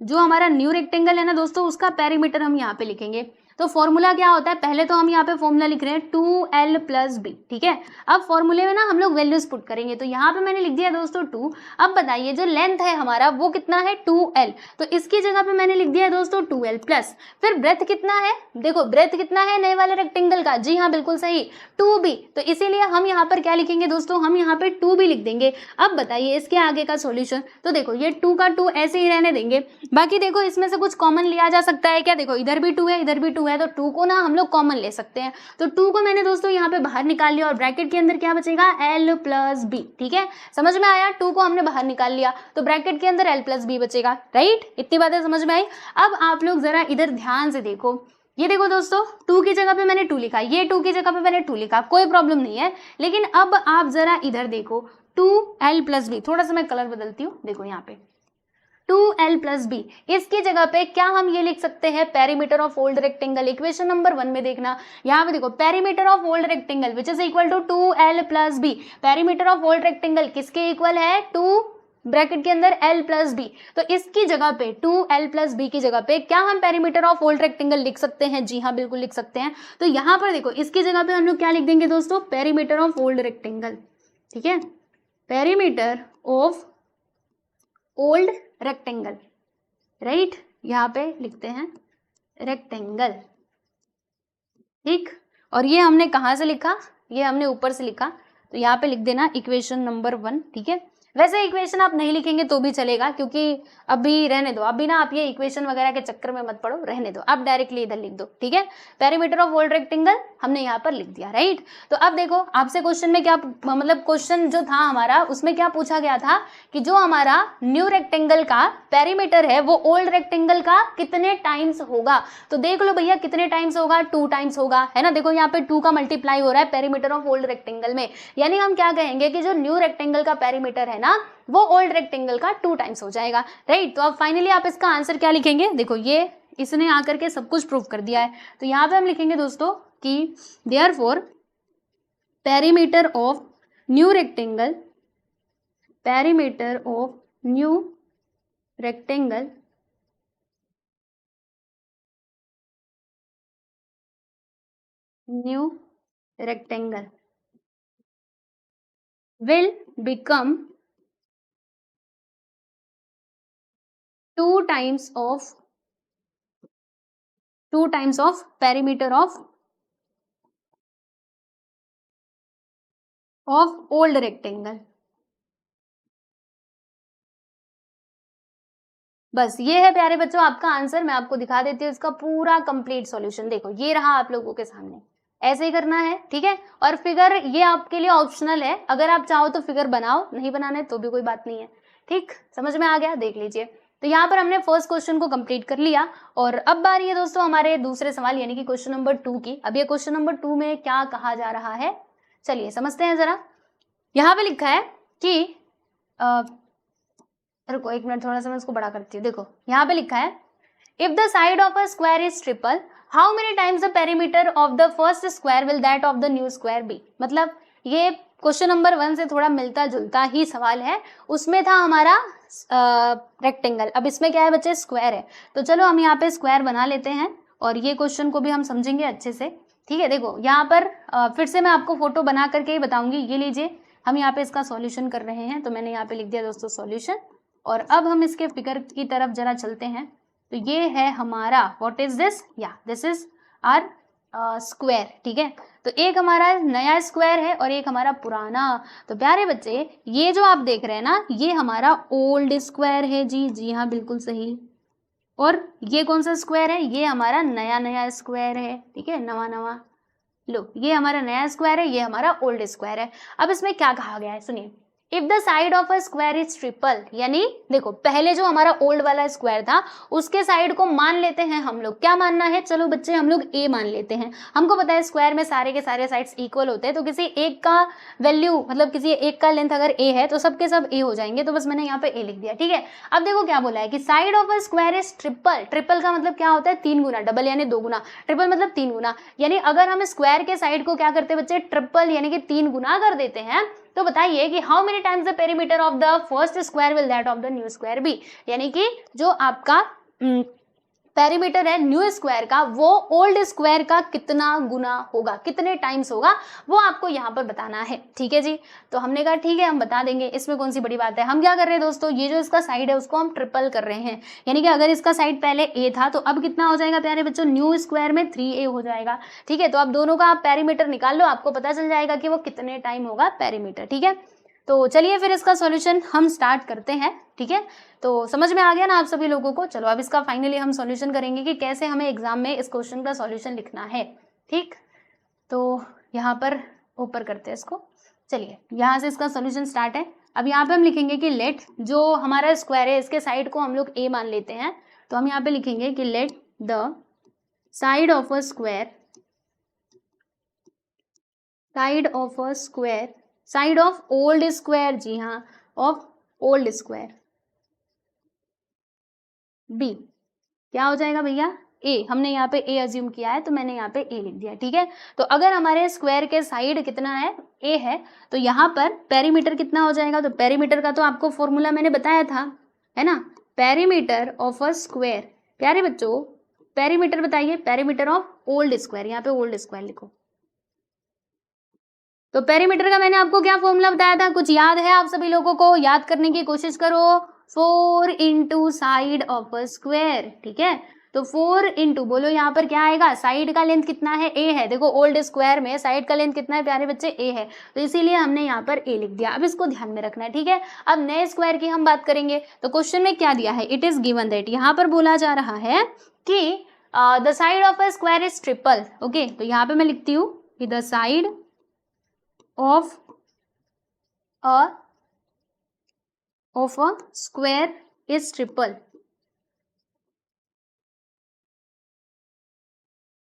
जो हमारा न्यू रेक्टेंगल है ना दोस्तों, उसका पेरीमीटर हम यहाँ पे लिखेंगे। तो फॉर्मूला क्या होता है, पहले तो हम यहाँ पे फॉर्मूला लिख रहे हैं 2L प्लस बी। ठीक है, अब फॉर्मूले में ना हम लोग वैल्यूज पुट करेंगे। तो यहाँ पे मैंने लिख दिया दोस्तों 2। अब बताइए जो लेंथ है हमारा वो कितना है, 2L, तो इसकी जगह पे मैंने लिख दिया दोस्तों 2L प्लस, फिर ब्रेथ कितना है, देखो ब्रेथ कितना है नए वाले रेक्टेंगल का, जी हाँ बिल्कुल सही, 2B। तो इसीलिए हम यहाँ पर क्या लिखेंगे दोस्तों, हम यहाँ पे 2B लिख देंगे। अब बताइए इसके आगे का सोल्यूशन, तो देखो ये 2 का 2 ऐसे ही रहने देंगे। बाकी देखो इसमें से कुछ कॉमन लिया जा सकता है क्या, देखो इधर भी 2 है इधर भी 2 है, तो 2 को ना हम लोग कॉमन ले सकते हैं। तो 2 को मैंने दोस्तों यहाँ पे बाहर निकाल लिया और ब्रैकेट के अंदर क्या बचेगा, L प्लस बी। ठीक है, समझ में आया, 2 को हमने बाहर निकाल लिया तो ब्रैकेट के अंदर L प्लस बी बचेगा, राइट। इतनी बातें समझ में आई। अब आप लोग जरा इधर ध्यान से देखो, ये देखो दोस्तों 2 की जगह पे मैंने 2 लिखा, ये 2 की जगह पे मैंने 2 लिखा, कोई प्रॉब्लम नहीं है। लेकिन अब आप जरा इधर देखो 2L प्लस बी, थोड़ा सा मैं कलर बदलती हूँ, देखो यहाँ पे 2L प्लस बी, इसकी जगह पे क्या हम ये लिख सकते हैं, perimeter of old rectangle. Equation number 1 में देखना, यहाँ पे देखो perimeter of old rectangle which is equal to 2L plus B. Perimeter of old rectangle किसके इक्वल है, 2 ब्रैकेट के अंदर L प्लस बी। तो इसकी जगह पे 2L प्लस बी की जगह पे क्या हम पेरीमीटर ऑफ ओल्ड रेक्टेंगल लिख सकते हैं, जी हाँ बिल्कुल लिख सकते हैं। तो यहाँ पर देखो इसकी जगह पे हम लोग क्या लिख देंगे दोस्तों, पेरीमीटर ऑफ ओल्ड रेक्टेंगल। ठीक है, perimeter of old rectangle, right, यहाँ पे लिखते हैं रेक्टेंगल। ठीक, और ये हमने कहाँ से लिखा, ये हमने ऊपर से लिखा, तो यहाँ पे लिख देना इक्वेशन नंबर 1। ठीक है, वैसे इक्वेशन आप नहीं लिखेंगे तो भी चलेगा, क्योंकि अभी रहने दो, अभी ना आप ये इक्वेशन वगैरह के चक्कर में मत पड़ो, रहने दो, आप डायरेक्टली इधर लिख दो। ठीक है, पेरीमीटर ऑफ ओल्ड रेक्टेंगल हमने यहाँ पर लिख दिया, राइट। तो अब देखो आपसे क्वेश्चन में क्या, मतलब क्वेश्चन जो था हमारा उसमें क्या पूछा गया था कि जो हमारा न्यू रेक्टेंगल का पेरीमीटर है वो ओल्ड रेक्टेंगल का कितने टाइम्स होगा। तो देख लो भैया कितने टाइम्स होगा, 2 टाइम्स होगा, है ना। देखो यहाँ पे 2 का मल्टीप्लाई हो रहा है पेरीमीटर ऑफ ओल्ड रेक्टेंगल में, यानी हम क्या कहेंगे कि जो न्यू रेक्टेंगल का पेरीमीटर है ना वो ओल्ड रेक्टेंगल का 2 टाइम्स हो जाएगा, राइट। तो अब फाइनली आप इसका आंसर क्या लिखेंगे, देखो ये इसने आकर के सब कुछ प्रूव कर दिया है। तो यहाँ पे हम लिखेंगे दोस्तों कि therefore perimeter of new rectangle, perimeter of new rectangle will become 2 times of perimeter of old rectangle। बस ये है प्यारे बच्चों आपका आंसर। मैं आपको दिखा देती हूँ इसका पूरा कंप्लीट सॉल्यूशन। देखो ये रहा आप लोगों के सामने, ऐसे ही करना है, ठीक है। और फिगर ये आपके लिए ऑप्शनल है, अगर आप चाहो तो फिगर बनाओ, नहीं बनाना है तो भी कोई बात नहीं है, ठीक। समझ में आ गया, देख लीजिए। तो यहाँ पर हमने फर्स्ट क्वेश्चन को कंप्लीट कर लिया और अब बारी है दोस्तों हमारे दूसरे सवाल यानी कि क्वेश्चन नंबर 2 की। अब ये क्वेश्चन नंबर 2 में क्या कहा जा रहा है, चलिए समझते हैं जरा। यहाँ पे लिखा है कि रुको एक मिनट, थोड़ा सा मैं इसको बड़ा करती हूँ। देखो यहाँ पे लिखा है if the side of a square is triple how many times the perimeter of the first square will that of the new square be. मतलब ये क्वेश्चन नंबर 1 से थोड़ा मिलता जुलता ही सवाल है। उसमें था हमारा रेक्टेंगल, अब इसमें क्या है बच्चे, स्क्वायर है। तो चलो हम यहाँ पे स्क्वायर बना लेते हैं और ये क्वेश्चन को भी हम समझेंगे अच्छे से, ठीक है। देखो यहाँ पर फिर से मैं आपको फोटो बना करके ही बताऊंगी। ये लीजिए, हम यहाँ पे इसका सॉल्यूशन कर रहे हैं, तो मैंने यहाँ पे लिख दिया दोस्तों सॉल्यूशन। और अब हम इसके फिगर की तरफ जरा चलते हैं। तो ये है हमारा व्हाट इज दिस, या दिस इज आर स्क्वायर, ठीक है। तो एक हमारा नया स्क्वायर है और एक हमारा पुराना। तो प्यारे बच्चे ये जो आप देख रहे हैं ना, ये हमारा ओल्ड स्क्वायर है जी, जी हाँ बिल्कुल सही। और ये कौन सा स्क्वायर है, ये हमारा नया नया स्क्वायर है, ठीक है, नवा नवा। लो ये हमारा नया स्क्वायर है, ये हमारा ओल्ड स्क्वायर है। अब इसमें क्या कहा गया है सुनिए, if the side of a square is triple, यानी देखो पहले जो हमारा ओल्ड वाला स्क्वायर था उसके साइड को मान लेते हैं हम लोग। क्या मानना है, चलो बच्चे हम लोग ए मान लेते हैं। हमको पता है स्क्वायर में सारे के सारे साइड्स इक्वल होते हैं, तो किसी एक का वैल्यू मतलब किसी एक का लेंथ अगर ए है तो सबके सब ए हो जाएंगे। तो बस मैंने यहाँ पे ए लिख दिया, ठीक है। अब देखो क्या बोला है कि side of a square is triple. Triple का मतलब क्या होता है, 3 गुना, डबल यानी 2 गुना, ट्रिपल मतलब 3 गुना। यानी अगर हम स्क्वायर के साइड को क्या करते हैं बच्चे, ट्रिपल यानी कि 3 गुना कर देते हैं, तो बताइए कि how many times the perimeter of the first square will that of the new square be. यानी कि जो आपका पेरीमीटर है न्यू स्क्वायर का वो ओल्ड स्क्वायर का कितना गुना होगा, कितने टाइम्स होगा, वो आपको यहाँ पर बताना है, ठीक है जी। तो हमने कहा ठीक है हम बता देंगे, इसमें कौन सी बड़ी बात है। हम क्या कर रहे हैं दोस्तों, ये जो इसका साइड है उसको हम ट्रिपल कर रहे हैं। यानी कि अगर इसका साइड पहले ए था तो अब कितना हो जाएगा प्यारे बच्चों, न्यू स्क्वायर में 3a हो जाएगा, ठीक है। तो अब दोनों का आप पेरीमीटर निकाल लो, आपको पता चल जाएगा कि वो कितने टाइम होगा पेरीमीटर, ठीक है। तो चलिए फिर इसका सॉल्यूशन हम स्टार्ट करते हैं, ठीक है। तो समझ में आ गया ना आप सभी लोगों को। चलो अब इसका फाइनली हम सॉल्यूशन करेंगे कि कैसे हमें एग्जाम में इस क्वेश्चन का सॉल्यूशन लिखना है, ठीक। तो यहाँ पर ऊपर करते हैं इसको। चलिए यहाँ से इसका सॉल्यूशन स्टार्ट है। अब यहाँ पे हम लिखेंगे कि लेट, जो हमारा स्क्वायर है इसके साइड को हम लोग ए मान लेते हैं। तो हम यहाँ पे लिखेंगे कि let the side of a square, side of old square, जी हाँ ऑफ ओल्ड स्क्वायर बी, क्या हो जाएगा भैया, ए। हमने यहाँ पे ए अज्यूम किया है तो मैंने यहाँ पे ए लिख दिया, ठीक है। तो अगर हमारे स्क्वायर के साइड कितना है, ए है, तो यहाँ पर पेरीमीटर कितना हो जाएगा। तो पेरीमीटर का तो आपको फॉर्मूला मैंने बताया था, है ना, पेरीमीटर ऑफ अ स्क्वायर। प्यारे बच्चों पेरीमीटर बताइए, पेरीमीटर ऑफ ओल्ड स्क्वायर, यहाँ पे ओल्ड स्क्वायर लिखो। तो पेरीमीटर का मैंने आपको क्या फॉर्मूला बताया था, कुछ याद है आप सभी लोगों को, याद करने की कोशिश करो। 4 into side of a square, ठीक है। तो 4 इंटू बोलो यहाँ पर क्या आएगा, साइड का लेंथ कितना है, ए है। देखो ओल्ड स्क्वायर में साइड का लेंथ कितना है प्यारे बच्चे, ए है, तो इसीलिए हमने यहाँ पर ए लिख दिया। अब इसको ध्यान में रखना है, ठीक है। अब नए स्क्वायर की हम बात करेंगे। तो क्वेश्चन में क्या दिया है, इट इज गिवन दैट, यहाँ पर बोला जा रहा है कि the side of a square is triple. Okay, तो यहाँ पे मैं लिखती हूँ कि the side of a square is triple।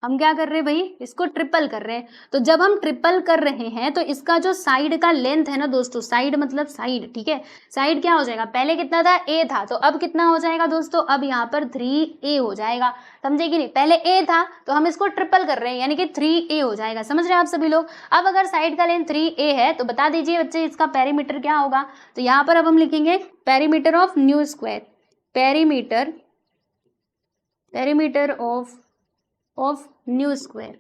हम क्या कर रहे हैं भाई, इसको ट्रिपल कर रहे हैं। तो जब हम ट्रिपल कर रहे हैं तो इसका जो साइड का लेंथ है ना दोस्तों, साइड मतलब साइड, ठीक है, साइड क्या हो जाएगा, पहले कितना था a था, तो अब कितना हो जाएगा दोस्तों, अब यहाँ पर 3a हो जाएगा, समझे कि नहीं, पहले a था तो हम इसको ट्रिपल कर रहे हैं यानी कि 3a हो जाएगा, समझ रहे हैं आप सभी लोग। अब अगर साइड का लेंथ 3a है तो बता दीजिए बच्चे इसका पेरीमीटर क्या होगा। तो यहाँ पर अब हम लिखेंगे perimeter of new square, perimeter of new square.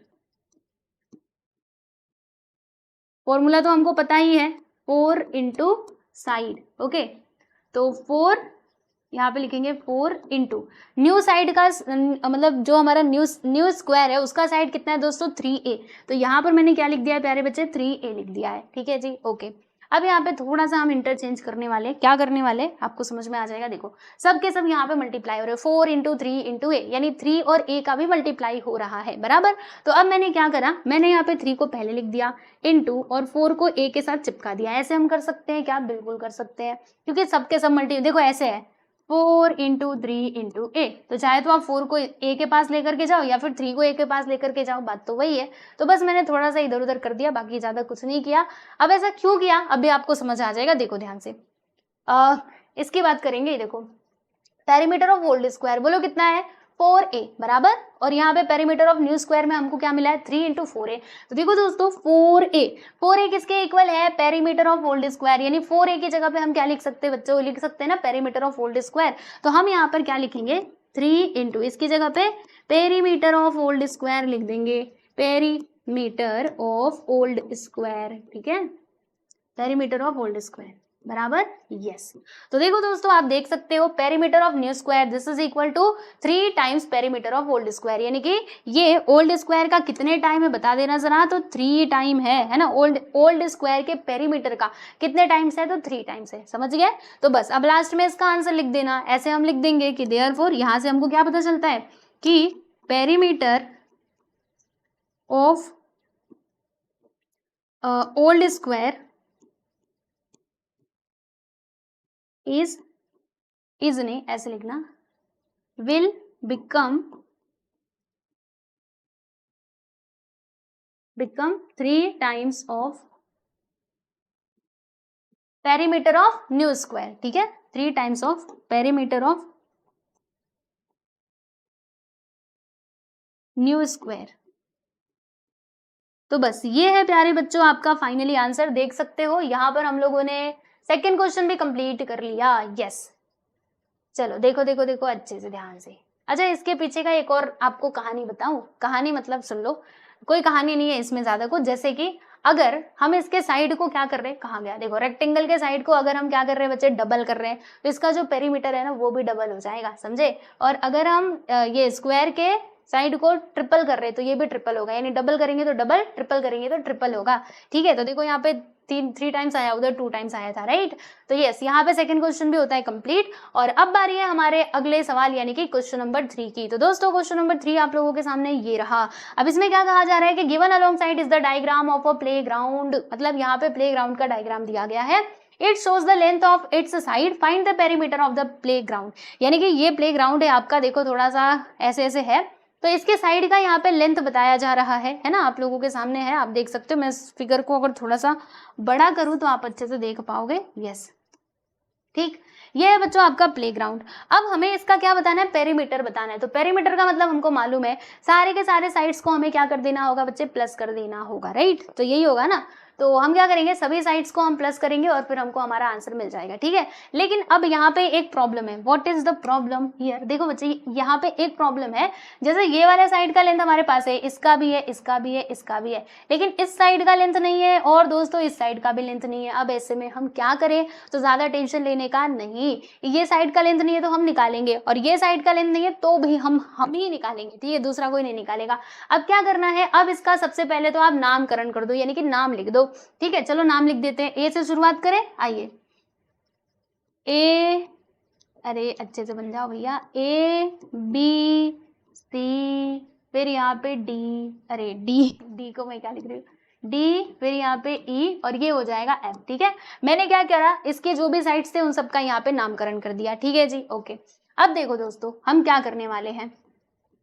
Formula तो हमको पता ही है, 4 इंटू साइड, ओके, तो 4 यहाँ पे लिखेंगे 4 इंटू न्यू साइड का मतलब जो हमारा न्यू स्क्वायर है उसका साइड कितना है दोस्तों, 3a। तो यहाँ पर मैंने क्या लिख दिया है प्यारे बच्चे, 3a लिख दिया है, ठीक है जी, ओके। अब यहाँ पे थोड़ा सा हम इंटरचेंज करने वाले, क्या करने वाले आपको समझ में आ जाएगा। देखो सब के सब यहाँ पे मल्टीप्लाई हो रहे हैं, 4 इंटू 3 इंटू ए, यानी 3 और a का भी मल्टीप्लाई हो रहा है, बराबर। तो अब मैंने क्या करा, मैंने यहाँ पे 3 को पहले लिख दिया इंटू और 4 को a के साथ चिपका दिया। ऐसे हम कर सकते हैं क्या, बिल्कुल कर सकते हैं, क्योंकि सबके सब मल्टी, देखो ऐसे है 4 इंटू 3 इंटू ए, तो चाहे तो आप 4 को a के पास लेकर के जाओ या फिर 3 को a के पास लेकर के जाओ, बात तो वही है। तो बस मैंने थोड़ा सा इधर उधर कर दिया, बाकी ज्यादा कुछ नहीं किया। अब ऐसा क्यों किया अभी आपको समझ आ जाएगा, देखो ध्यान से। इसकी बात करेंगे, देखो पेरीमीटर ऑफ ओल्ड स्क्वायर बोलो कितना है, 4a बराबर, और यहाँ पे पेरीमीटर ऑफ न्यू स्क्वायर में हमको क्या मिला है, 3 इंटू 4a। तो देखो दोस्तों 4a किसके इक्वल है, पेरीमीटर ऑफ ओल्ड स्क्वायर, यानी 4a की जगह पे हम क्या लिख सकते हैं बच्चों, लिख सकते हैं ना पेरीमीटर ऑफ ओल्ड स्क्वायर। तो हम यहाँ पर क्या लिखेंगे, 3 इंटू इसकी जगह पे पेरीमीटर ऑफ ओल्ड स्क्वायर लिख देंगे, पेरीमीटर ऑफ ओल्ड स्क्वायर, ठीक है, पेरीमीटर ऑफ ओल्ड स्क्वायर बराबर, यस। तो देखो दोस्तों आप देख सकते हो perimeter of new square this is equal to 3 times perimeter of old square, यानी कि ये ओल्ड स्क्वायर का कितने टाइम है बता देना जरा, तो 3 टाइम है ना, ओल्ड स्क्वायर के पेरीमीटर का कितने टाइम्स है, तो 3 टाइम्स है, समझ गए। तो बस अब लास्ट में इसका आंसर लिख देना, ऐसे हम लिख देंगे कि देयरफॉर, यहाँ से हमको क्या पता चलता है कि perimeter of old square is नहीं ऐसे लिखना, will become 3 times of perimeter of new square, ठीक है, 3 times of perimeter of new square. तो बस ये है प्यारे बच्चों आपका फाइनली आंसर, देख सकते हो यहाँ पर हम लोगों ने सेकेंड क्वेश्चन भी कंप्लीट कर लिया, यस। चलो देखो देखो देखो अच्छे से ध्यान से। अच्छा इसके पीछे का एक और आपको कहानी बताऊं, कहानी मतलब सुन लो, कोई कहानी नहीं है इसमें ज्यादा कुछ, जैसे कि अगर हम इसके साइड को क्या कर रहे हैं, कहाँ गया, देखो रेक्टेंगल के साइड को अगर हम क्या कर रहे हैं बच्चे, डबल कर रहे हैं, तो इसका जो पेरीमीटर है ना वो भी डबल हो जाएगा, समझे। और अगर हम ये स्क्वायर के साइड को ट्रिपल कर रहे हैं तो ये भी ट्रिपल होगा, यानी डबल करेंगे तो डबल, ट्रिपल करेंगे तो ट्रिपल होगा, ठीक है। तो देखो यहाँ पे 3 टाइम्स आया, उधर 2 टाइम्स आया था, राइट। तो यस यहाँ पे सेकंड क्वेश्चन भी होता है कंप्लीट। और अब बारी है हमारे अगले सवाल यानी कि क्वेश्चन नंबर 3 की। तो दोस्तों क्वेश्चन नंबर 3 आप लोगों के सामने ये रहा। अब इसमें क्या कहा जा रहा है कि given along side is the diagram of a playground, मतलब यहाँ पे प्लेग्राउंड का डायग्राम दिया गया है, it shows the length of its side, find the perimeter of the playground. यानी कि ये प्लेग्राउंड है आपका, देखो थोड़ा सा ऐसे ऐसे है, तो इसके साइड का यहाँ पे लेंथ बताया जा रहा है ना, आप लोगों के सामने है, आप देख सकते हो। मैं इस फिगर को अगर थोड़ा सा बड़ा करूं तो आप अच्छे से देख पाओगे, यस ठीक। ये है बच्चों आपका प्लेग्राउंड। अब हमें इसका क्या बताना है, पेरीमीटर बताना है। तो पेरीमीटर का मतलब हमको मालूम है, सारे के सारे साइड्स को हमें क्या कर देना होगा बच्चे, प्लस कर देना होगा, राइट। तो यही होगा ना, तो हम क्या करेंगे, सभी साइड्स को हम प्लस करेंगे और फिर हमको हमारा आंसर मिल जाएगा, ठीक है। लेकिन अब यहाँ पे एक प्रॉब्लम है, what is the problem here, देखो बच्चे यहाँ पे एक प्रॉब्लम है। जैसे ये वाले साइड का लेंथ हमारे पास है, इसका भी है, इसका भी है, इसका भी है, लेकिन इस साइड का लेंथ नहीं है, और दोस्तों इस साइड का भी लेंथ नहीं है। अब ऐसे में हम क्या करें, तो ज्यादा टेंशन लेने का नहीं, ये साइड का लेंथ नहीं है तो हम निकालेंगे, और ये साइड का लेंथ नहीं है तो भी हम ही निकालेंगे, ठीक है, दूसरा कोई नहीं निकालेगा। अब क्या करना है, अब इसका सबसे पहले तो आप नामकरण कर दो, यानी कि नाम लिख दो, ठीक है। चलो नाम लिख देते हैं, ए से शुरुआत करें, आइए ए, अरे अच्छे से बन जाओ भैया, ए बी सी, फिर यहाँ पे डी, अरे डी को मैं क्या लिख रही हूँ, डी, फिर यहाँ पे ई, और ये हो जाएगा एफ, ठीक है। मैंने क्या करा, इसके जो भी साइड्स थे उन सबका यहाँ पे नामकरण कर दिया, ठीक है जी, ओके। अब देखो दोस्तों हम क्या करने वाले हैं,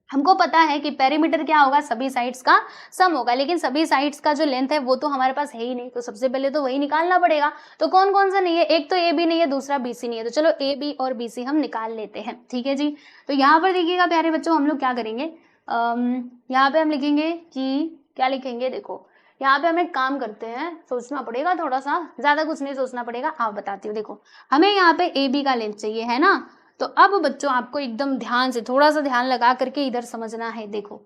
हमको पता है कि पेरीमीटर क्या होगा, सभी साइड्स का सम होगा, लेकिन सभी साइड्स का जो लेंथ है वो तो हमारे पास है ही नहीं, तो सबसे पहले तो वही निकालना पड़ेगा। तो कौन कौन सा नहीं है, एक तो ए बी नहीं है, दूसरा बी सी नहीं है, तो चलो ए बी और बी सी हम निकाल लेते हैं। ठीक है जी, तो यहाँ पर देखिएगा प्यारे बच्चों, हम लोग क्या करेंगे, यहाँ पे हम लिखेंगे कि क्या लिखेंगे, देखो यहाँ पे हमें एक काम करते हैं, सोचना पड़ेगा थोड़ा सा, ज्यादा कुछ नहीं सोचना पड़ेगा, आप बताती हूँ। देखो हमें यहाँ पे ए बी का लेंथ चाहिए है ना, तो अब बच्चों आपको एकदम ध्यान से, थोड़ा सा ध्यान लगा करके इधर समझना है। देखो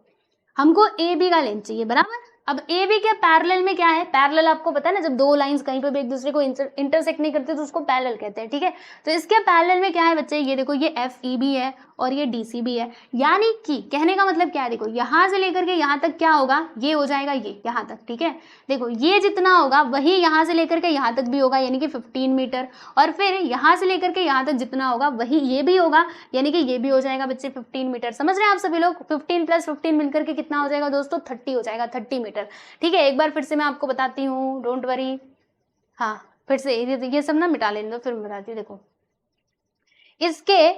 हमको ए बी का लेंथ चाहिए, बराबर। अब ए बी के पैरेलल में क्या है, पैरेलल आपको पता है ना, जब दो लाइंस कहीं पे भी एक दूसरे को इंटरसेक्ट नहीं करते तो उसको पैरेलल कहते हैं। ठीक है, तो इसके पैरेलल में क्या है बच्चे, ये देखो ये एफ ई भी है और ये डी सी भी है, यानी कि कहने का मतलब क्या है, देखो यहाँ से लेकर के यहाँ तक क्या होगा, ये हो जाएगा ये यहाँ तक। ठीक है, देखो ये जितना होगा वही यहाँ से लेकर के यहाँ तक भी होगा, यानी कि 15 मीटर, और फिर यहाँ से लेकर के यहाँ तक जितना होगा वही ये भी होगा, यानी कि ये भी हो जाएगा बच्चे 15 मीटर। समझ रहे हैं आप सभी लोग, 15 + 15 मिलकर के कितना हो जाएगा दोस्तों, 30 हो जाएगा, 30 मीटर। ठीक है, एक बार फिर से मैं आपको बताती हूँ, डोंट वरी। हाँ फिर से ये सब ना मिटा लेने दो, फिर मैं बताती हूँ। देखो इसके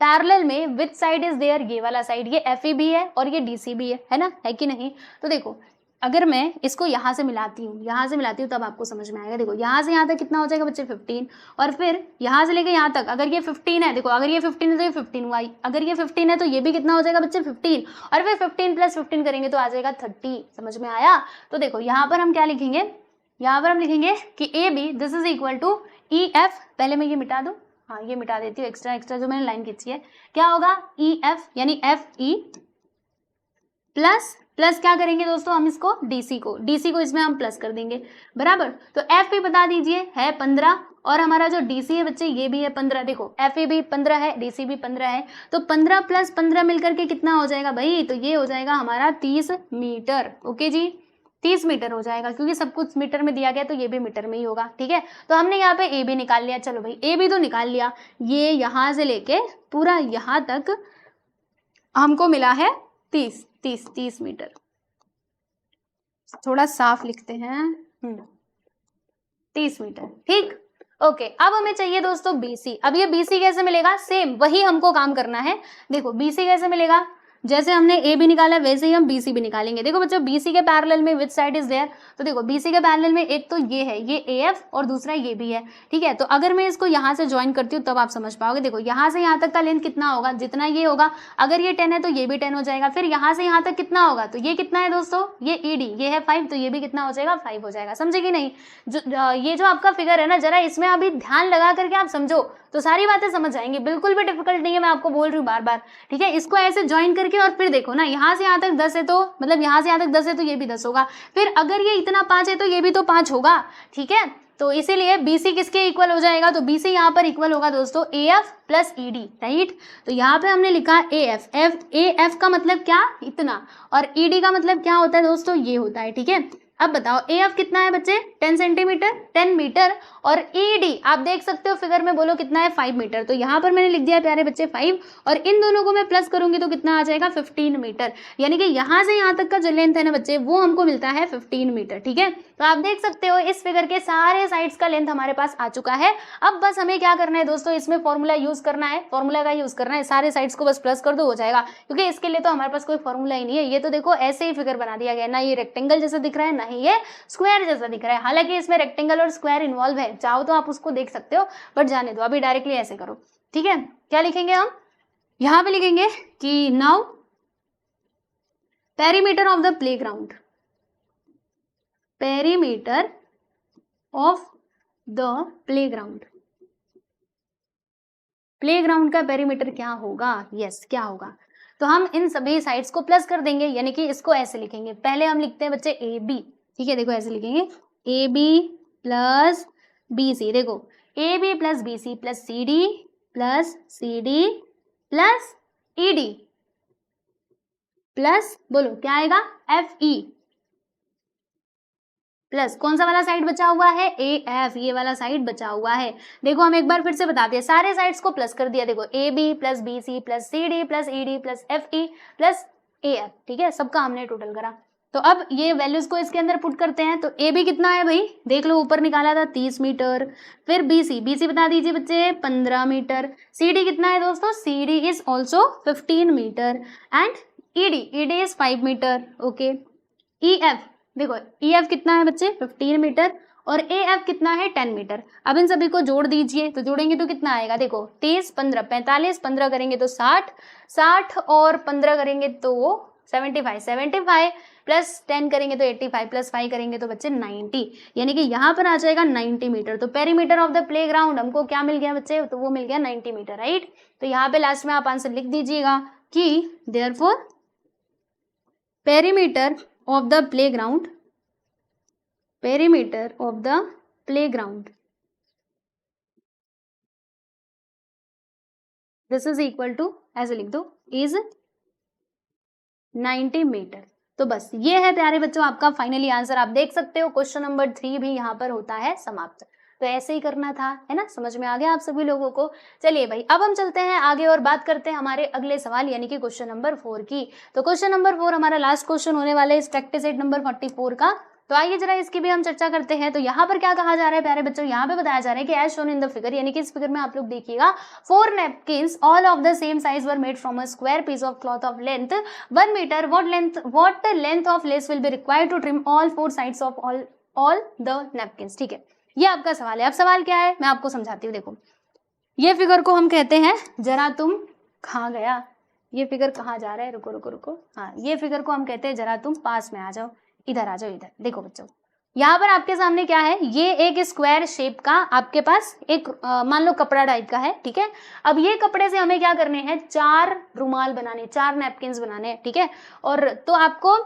पैरेलल में विच साइड इज देयर, ये वाला साइड, ये एफ ई भी है और ये डी सी भी है ना, है कि नहीं। तो देखो अगर मैं इसको यहाँ से मिलाती हूँ तब आपको समझ में आएगा। देखो यहाँ से यहाँ तक कितना हो जाएगा बच्चे 15, और फिर यहाँ से लेके यहाँ तक अगर ये 15 है, देखो अगर ये 15 है तो ये 15 हुआ, अगर ये 15 है तो ये भी कितना हो जाएगा बच्चे 15, और फिर 15 + 15 करेंगे तो आ जाएगा 30। समझ में आया। तो देखो यहाँ पर हम क्या लिखेंगे, यहाँ पर हम लिखेंगे कि A B this is equal to E F, पहले मैं ये मिटा दूँ, हाँ ये मिटा देती हूँ, एक्स्ट्रा जो मैंने लाइन खींची है, क्या होगा ई एफ, यानी एफ ई प्लस क्या करेंगे दोस्तों, हम इसको डीसी को इसमें हम प्लस कर देंगे, बराबर। तो एफ भी बता दीजिए है 15, और हमारा जो डीसी है बच्चे ये भी है 15। देखो एफ ए भी 15 है, डीसी भी 15 है, तो 15 + 15 मिलकर के कितना हो जाएगा भाई, तो ये हो जाएगा हमारा 30 मीटर। ओके जी, 30 मीटर हो जाएगा, क्योंकि सब कुछ मीटर में दिया गया तो ये भी मीटर में ही होगा। ठीक है, तो हमने यहाँ पे ए बी निकाल लिया। चलो भाई ए बी तो निकाल लिया, ये यहाँ से लेके पूरा यहाँ तक हमको मिला है 30 मीटर। थोड़ा साफ लिखते हैं, 30 मीटर। ठीक, ओके। अब हमें चाहिए दोस्तों बीसी। अब ये बीसी कैसे मिलेगा, सेम वही हमको काम करना है। देखो बीसी कैसे मिलेगा, जैसे हमने ए बी निकाला वैसे ही हम बी सी भी निकालेंगे। देखो बच्चों बी सी के पैरेलल में विच साइड इज देयर, तो देखो बी सी के पैरेलल में एक तो ये है, ये ए एफ, और दूसरा ये भी है। ठीक है, तो अगर मैं इसको यहाँ से ज्वाइन करती हूँ तब आप समझ पाओगे। देखो यहाँ से यहाँ तक का लेंथ कितना होगा, जितना ये होगा, अगर ये 10 है तो ये भी 10 हो जाएगा। फिर यहाँ से यहाँ तक कितना होगा, तो ये कितना है दोस्तों, ये ई डी, ये है 5, तो ये भी कितना हो जाएगा 5 हो जाएगा। समझे कि नहीं। ये जो आपका फिगर है ना, जरा इसमें अभी ध्यान लगा करके आप समझो तो सारी बातें समझ जाएंगी, बिल्कुल भी डिफिकल्ट नहीं है, मैं आपको बोल रही हूँ बार बार। ठीक है, इसको ऐसे ज्वाइन करके और फिर देखो ना, यहाँ से यहाँ तक 10 है, तो मतलब यहाँ से यहाँ तक 10 है तो ये भी 10 होगा, फिर अगर ये इतना 5 है तो ये भी तो 5 होगा। ठीक है, तो इसीलिए BC किसके इक्वल हो जाएगा, तो BC यहाँ पर इक्वल होगा दोस्तों AF + ED, राइट। तो यहाँ पे हमने लिखा AF, AF का मतलब क्या, इतना, और ED का मतलब क्या होता है दोस्तों, ये होता है। ठीक है, अब बताओ AF कितना है बच्चे, 10 सेंटीमीटर, 10 मीटर, और ED आप देख सकते हो फिगर में, बोलो कितना है, 5 मीटर। तो यहाँ पर मैंने लिख दिया प्यारे बच्चे 5, और इन दोनों को मैं प्लस करूंगी तो कितना आ जाएगा 15 मीटर, यानी कि यहाँ से यहाँ तक का जो लेंथ है ना बच्चे, वो हमको मिलता है 15 मीटर। ठीक है, तो आप देख सकते हो इस फिगर के सारे साइड्स का लेंथ हमारे पास आ चुका है। अब बस हमें क्या करना है दोस्तों, इसमें फॉर्मूला यूज करना है, फॉर्मूला का यूज करना है, सारे साइड्स को बस प्लस कर दो हो जाएगा, क्योंकि इसके लिए तो हमारे पास कोई फॉर्मूला ही नहीं है। ये तो देखो ऐसे ही फिगर बना दिया गया, ना ये रेक्टेंगल जैसा दिख रहा है, ना ही ये स्क्वायर जैसा दिख रहा है। हालांकि इसमें रेक्टेंगल और स्क्वायर इन्वॉल्व है, चाहो तो आप उसको देख सकते हो, बट जाने दो, अभी डायरेक्टली ऐसे करो। ठीक है, क्या लिखेंगे हम, यहां पे लिखेंगे कि now perimeter of the playground, perimeter of the playground, playground का पेरीमीटर क्या होगा, यस क्या होगा, तो हम इन सभी साइड्स को प्लस कर देंगे, यानी कि इसको ऐसे लिखेंगे। पहले हम लिखते हैं बच्चे ए बी, ठीक है, देखो ऐसे लिखेंगे A B plus B C, देखो A B plus B C plus C D plus E D plus, बोलो क्या आएगा, एफ ई, प्लस कौन सा वाला साइड बचा हुआ है, ए एफ, ये वाला साइड बचा हुआ है। देखो हम एक बार फिर से बताते हैं, सारे साइड्स को प्लस कर दिया। देखो A B plus B C plus C D plus E D plus F E plus A F, ठीक है, सबका हमने टोटल करा। तो अब ये वैल्यूज को इसके अंदर पुट करते हैं। तो ए बी कितना है भाई, देख लो ऊपर निकाला था 30 मीटर, फिर बी सी बता दीजिए बच्चे 15 मीटर, सी डी कितना है दोस्तों, C D is also 15 metre, and ED is 5 metre, okay. EF देखो, EF कितना है बच्चे 15 मीटर और AF कितना है 10 मीटर। अब इन सभी को जोड़ दीजिए, तो जोड़ेंगे तो कितना आएगा, देखो 30 15 45, 15 करेंगे तो 60, 60 और 15 करेंगे तो 75, 75 प्लस 10 करेंगे तो 85 प्लस 5 करेंगे तो बच्चे 90, यानी कि यहाँ पर आ जाएगा 90 मीटर। तो पेरीमीटर ऑफ द प्लेग्राउंड हमको क्या मिल गया बच्चे, तो वो मिल गया 90 मीटर, राइट। तो यहाँ पे लास्ट में आप आंसर लिख दीजिएगा कि therefore perimeter of the playground, perimeter of the playground, this is equal to, ऐसे लिख दो, is 90 मीटर। तो बस ये है प्यारे बच्चों आपका फाइनली आंसर। आप देख सकते हो क्वेश्चन नंबर 3 भी यहाँ पर होता है समाप्त। तो ऐसे ही करना था, है ना, समझ में आ गया आप सभी लोगों को। चलिए भाई, अब हम चलते हैं आगे और बात करते हैं हमारे अगले सवाल यानी कि क्वेश्चन नंबर 4 की। तो क्वेश्चन नंबर 4 हमारा लास्ट क्वेश्चन होने वाला है इस प्रैक्टिस सेट नंबर 44 का। तो आइए जरा इसकी भी हम चर्चा करते हैं। तो यहाँ पर क्या कहा जा रहा है प्यारे बच्चों, यहाँ पे बताया जा रहा है कि as shown in the figure, यानी कि इस फिगर में आप लोग देखिएगा 4 napkins all of the same size were made from a square piece of cloth of length 1 metre. What length of lace will be required to trim all 4 sides of all the napkins. ठीक है, ये आपका सवाल है। अब सवाल क्या है मैं आपको समझाती हूँ। देखो, ये फिगर को हम कहते हैं जरा तुम कहाँ गया, ये फिगर कहाँ जा रहा है, रुको रुको रुको, हाँ, ये फिगर को हम कहते हैं जरा तुम पास में आ जाओ, इधर आ जाओ, इधर देखो बच्चों। यहाँ पर आपके सामने क्या है, ये एक स्क्वायर शेप का आपके पास एक मान लो कपड़ा टाइप का है, ठीक है। अब ये कपड़े से हमें क्या करने हैं, 4 रुमाल बनाने, 4 नैपकिन्स बनाने हैं, ठीक है। और तो आपको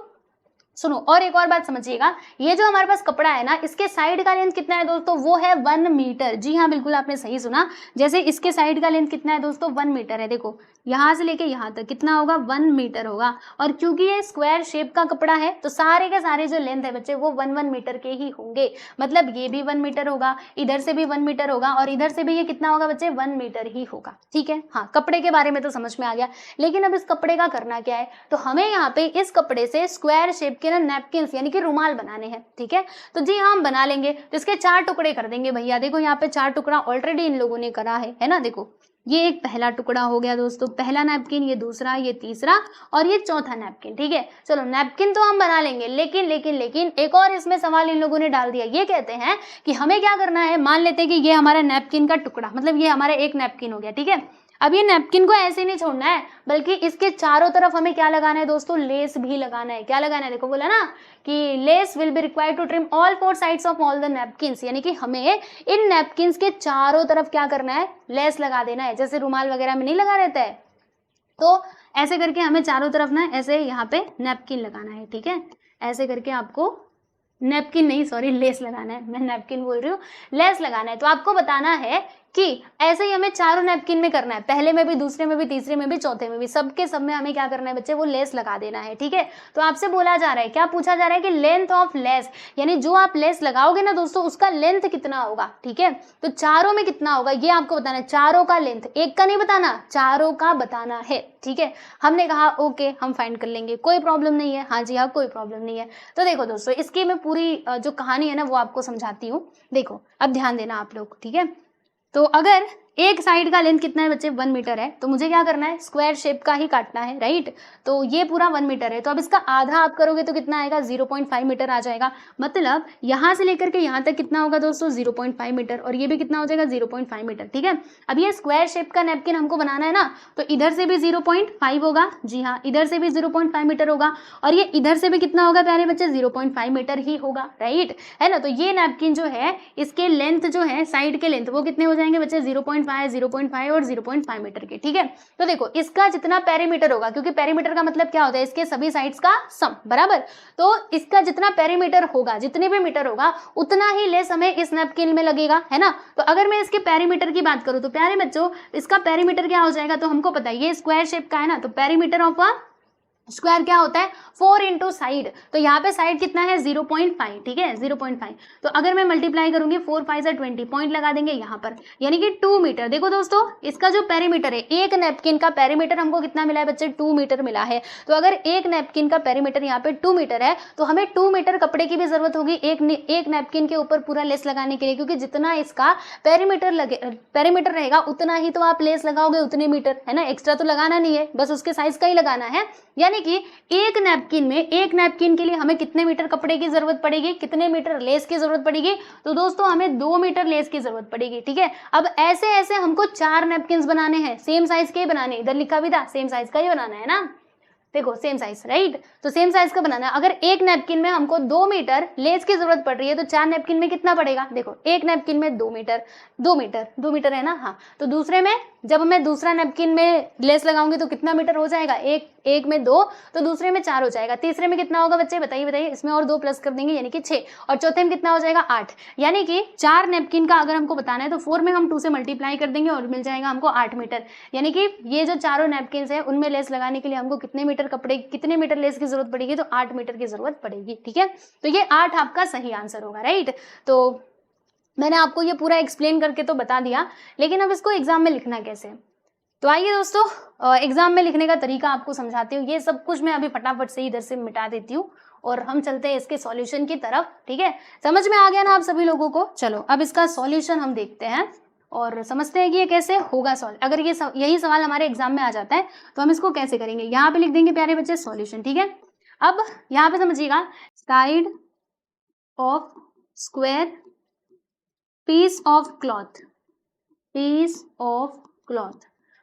सुनो, और एक और बात समझिएगा, ये जो हमारे पास कपड़ा है ना, इसके साइड का लेंथ कितना है दोस्तों, वो है 1 मीटर। जी हाँ, बिल्कुल आपने सही सुना। जैसे इसके साइड का लेंथ कितना है दोस्तों, 1 मीटर है। देखो यहाँ से लेके यहाँ तक कितना होगा, 1 मीटर होगा। और क्योंकि ये स्क्वायर शेप का कपड़ा है तो सारे के सारे जो लेंथ है बच्चे वो 1 मीटर के ही होंगे। मतलब ये भी 1 मीटर होगा, इधर से भी 1 मीटर होगा और इधर से भी ये कितना होगा बच्चे, 1 मीटर ही होगा। ठीक है, हाँ, कपड़े के बारे में तो समझ में आ गया। लेकिन अब इस कपड़े का करना क्या है, तो हमें यहाँ पे इस कपड़े से स्क्वायर शेप के ना नैपकिन्स यानी कि रुमाल बनाने हैं, ठीक है। तो जी हाँ, हम बना लेंगे। तो इसके 4 टुकड़े कर देंगे भैया। देखो यहाँ पे 4 टुकड़ा ऑलरेडी इन लोगों ने करा है ना। देखो ये एक पहला टुकड़ा हो गया दोस्तों, पहला नैपकिन, ये दूसरा, ये तीसरा और ये चौथा नैपकिन, ठीक है। चलो नैपकिन तो हम बना लेंगे, लेकिन एक और इसमें सवाल इन लोगों ने डाल दिया। ये कहते हैं कि हमें क्या करना है, मान लेते हैं कि ये हमारा नैपकिन का टुकड़ा, मतलब ये हमारा एक नैपकिन हो गया, ठीक है। अब ये नैपकिन को ऐसे नहीं छोड़ना है, बल्कि इसके चारों तरफ हमें क्या लगाना है दोस्तों, लेस भी लगाना है। क्या लगाना है, देखो बोला ना कि lace will be required to trim all 4 sides of all the napkins, यानी कि हमें इन नैपकिन्स के चारों तरफ क्या करना है, लेस लगा देना है। जैसे रुमाल वगैरह में नहीं लगा रहता है, तो ऐसे करके हमें चारों तरफ ना ऐसे यहाँ पे नैपकिन लगाना है, ठीक है। ऐसे करके आपको नैपकिन नहीं, सॉरी, लेस लगाना है, मैं नैपकिन बोल रही हूँ, लेस लगाना है। तो आपको बताना है कि ऐसे ही हमें चारों नैपकिन में करना है, पहले में भी, दूसरे में भी, तीसरे में भी, चौथे में भी, सबके सब में हमें क्या करना है बच्चे, वो लेस लगा देना है, ठीक है। तो आपसे बोला जा रहा है, क्या पूछा जा रहा है कि लेंथ ऑफ लेस, यानी जो आप लेस लगाओगे ना दोस्तों उसका लेंथ कितना होगा, ठीक है। तो चारों में कितना होगा ये आपको बताना है, चारों का लेंथ, एक का नहीं बताना, चारों का बताना है, ठीक है। हमने कहा ओके, हम फाइंड कर लेंगे, कोई प्रॉब्लम नहीं है। हाँ जी हाँ, कोई प्रॉब्लम नहीं है। तो देखो दोस्तों, इसकी मैं पूरी जो कहानी है ना वो आपको समझाती हूँ। देखो अब ध्यान देना आप लोग, ठीक है। तो अगर एक साइड का लेंथ कितना है बच्चे, 1 मीटर है, तो मुझे क्या करना है, स्क्वायर शेप का ही काटना है, राइट। तो ये पूरा 1 मीटर है, तो अब इसका आधा आप करोगे तो कितना आएगा, 0.5 मीटर आ जाएगा। मतलब यहाँ से लेकर के यहाँ तक कितना होगा दोस्तों, 0.5 मीटर, और ये भी कितना हो जाएगा, 0.5 मीटर, ठीक है। अब ये स्क्वायर शेप का नैपकिन हमको बनाना है ना, तो इधर से भी 0.5 होगा, जी हाँ, इधर से भी 0.5 मीटर होगा, और ये इधर से भी कितना होगा प्यारे बच्चे, 0.5 मीटर ही होगा, राइट, है ना। तो ये नैपकिन जो है, इसके लेंथ जो है, साइड के लेंथ वो कितने हो जाएंगे बच्चे, 0.5, 0.5 और 0.5 मीटर के, ठीक है। तो देखो इसका जितना पेरीमीटर होगा, क्योंकि पेरीमीटर का मतलब क्या होता है, इसके सभी साइड्स का सम, बराबर। तो इसका जितना पेरीमीटर होगा, जितने भी मीटर होगा, उतना ही लेस हमें इस नैपकिन में लगेगा, है ना। तो अगर मैं इसके पेरीमीटर की बात करूं तो प्यारे बच्चों इसका पेरीमीटर क्या हो जाएगा, तो हमको पता है ये स्क्वायर शेप का है ना, तो पेरीमीटर ऑफ अ स्क्वायर क्या होता है, 4 इंटू साइड। तो यहाँ पे साइड कितना है, 0.5, ठीक है, 0.5। तो अगर मैं मल्टीप्लाई करूंगी 4 5 20, पॉइंट लगा देंगे यहाँ पर, यानी कि 2 मीटर। देखो दोस्तों, इसका जो पेरीमीटर है, एक नैपकिन का पेरीमीटर हमको कितना मिला है बच्चे, 2 मीटर मिला है। तो अगर एक नैपकिन का पेरीमीटर यहाँ पे 2 मीटर है, तो हमें 2 मीटर कपड़े की भी जरूरत होगी एक नैपकिन के ऊपर पूरा लेस लगाने के लिए, क्योंकि जितना इसका पेरीमीटर रहेगा उतना ही तो आप लेस लगाओगे, उतने मीटर, है ना। एक्स्ट्रा तो लगाना नहीं है, बस उसके साइज का ही लगाना है। यानी यानी कि एक नैपकिन के लिए हमें कितने मीटर कपड़े की जरूरत पड़ेगी, कितने मीटर लेस की जरूरत पड़ेगी, तो दोस्तों हमें 2 मीटर लेस की जरूरत पड़ेगी। ठीक है, अब ऐसे ऐसे हमको 4 नैपकिन बनाने हैं, सेम साइज के ही बनाने, इधर लिखा भी था सेम साइज का ही बनाना है ना, देखो सेम साइज, राइट, तो सेम साइज का बनाना है। अगर एक नैपकिन में हमको 2 मीटर लेस की जरूरत पड़ रही है तो 4 नैपकिन में कितना पड़ेगा, देखो एक नैपकिन में 2 मीटर है ना, हाँ, तो दूसरे में जब मैं दूसरा नैपकिन में लेस लगाऊंगी तो कितना मीटर हो जाएगा, एक में 2, तो दूसरे में 4 हो जाएगा, तीसरे में कितना होगा बच्चे बताइए, इसमें और 2 प्लस कर देंगे यानी कि 6, और चौथे में कितना हो जाएगा 8, यानी कि 4 नैपकिन का अगर हमको बताना है तो 4 में हम 2 से मल्टीप्लाई कर देंगे और मिल जाएगा हमको 8 मीटर। यानी कि ये जो चारों नैपकिन है उनमें लेस लगाने के लिए हमको कितने मीटर लेस की जरूरत पड़ेगी, तो 8 मीटर की जरूरत पड़ेगी। ठीक है, तो ये 8 आपका सही आंसर होगा, राइट। तो मैंने आपको ये पूरा एक्सप्लेन करके तो बता दिया, लेकिन अब इसको एग्जाम में लिखना कैसे है, तो आइए दोस्तों एग्जाम में लिखने का तरीका आपको समझाती हूँ। ये सब कुछ मैं अभी फटाफट से इधर से मिटा देती हूँ और हम चलते हैं इसके सॉल्यूशन की तरफ। ठीक है, समझ में आ गया ना आप सभी लोगों को। चलो अब इसका सॉल्यूशन हम देखते हैं और समझते हैं कि ये कैसे होगा सॉल्व। अगर यही सवाल हमारे एग्जाम में आ जाता है तो हम इसको कैसे करेंगे, यहाँ पे लिख देंगे प्यारे बच्चे सॉल्यूशन। ठीक है, अब यहाँ पे समझिएगा, side of square piece of cloth,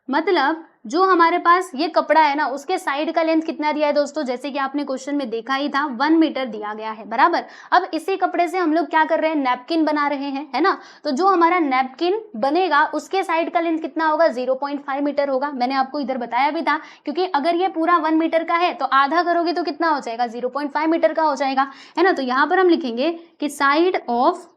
मतलब जो हमारे पास ये कपड़ा है ना उसके साइड का लेंथ कितना दिया है दोस्तों, जैसे कि आपने क्वेश्चन में देखा ही था 1 मीटर दिया गया है, बराबर। अब इसी कपड़े से हम लोग क्या कर रहे हैं, नैपकिन बना रहे हैं, है ना, तो जो हमारा नैपकिन बनेगा उसके साइड का लेंथ कितना होगा, 0.5 मीटर होगा। मैंने आपको इधर बताया भी था, क्योंकि अगर ये पूरा 1 मीटर का है तो आधा करोगे तो कितना हो जाएगा, 0.5 मीटर का हो जाएगा, है ना। तो यहाँ पर हम लिखेंगे कि साइड ऑफ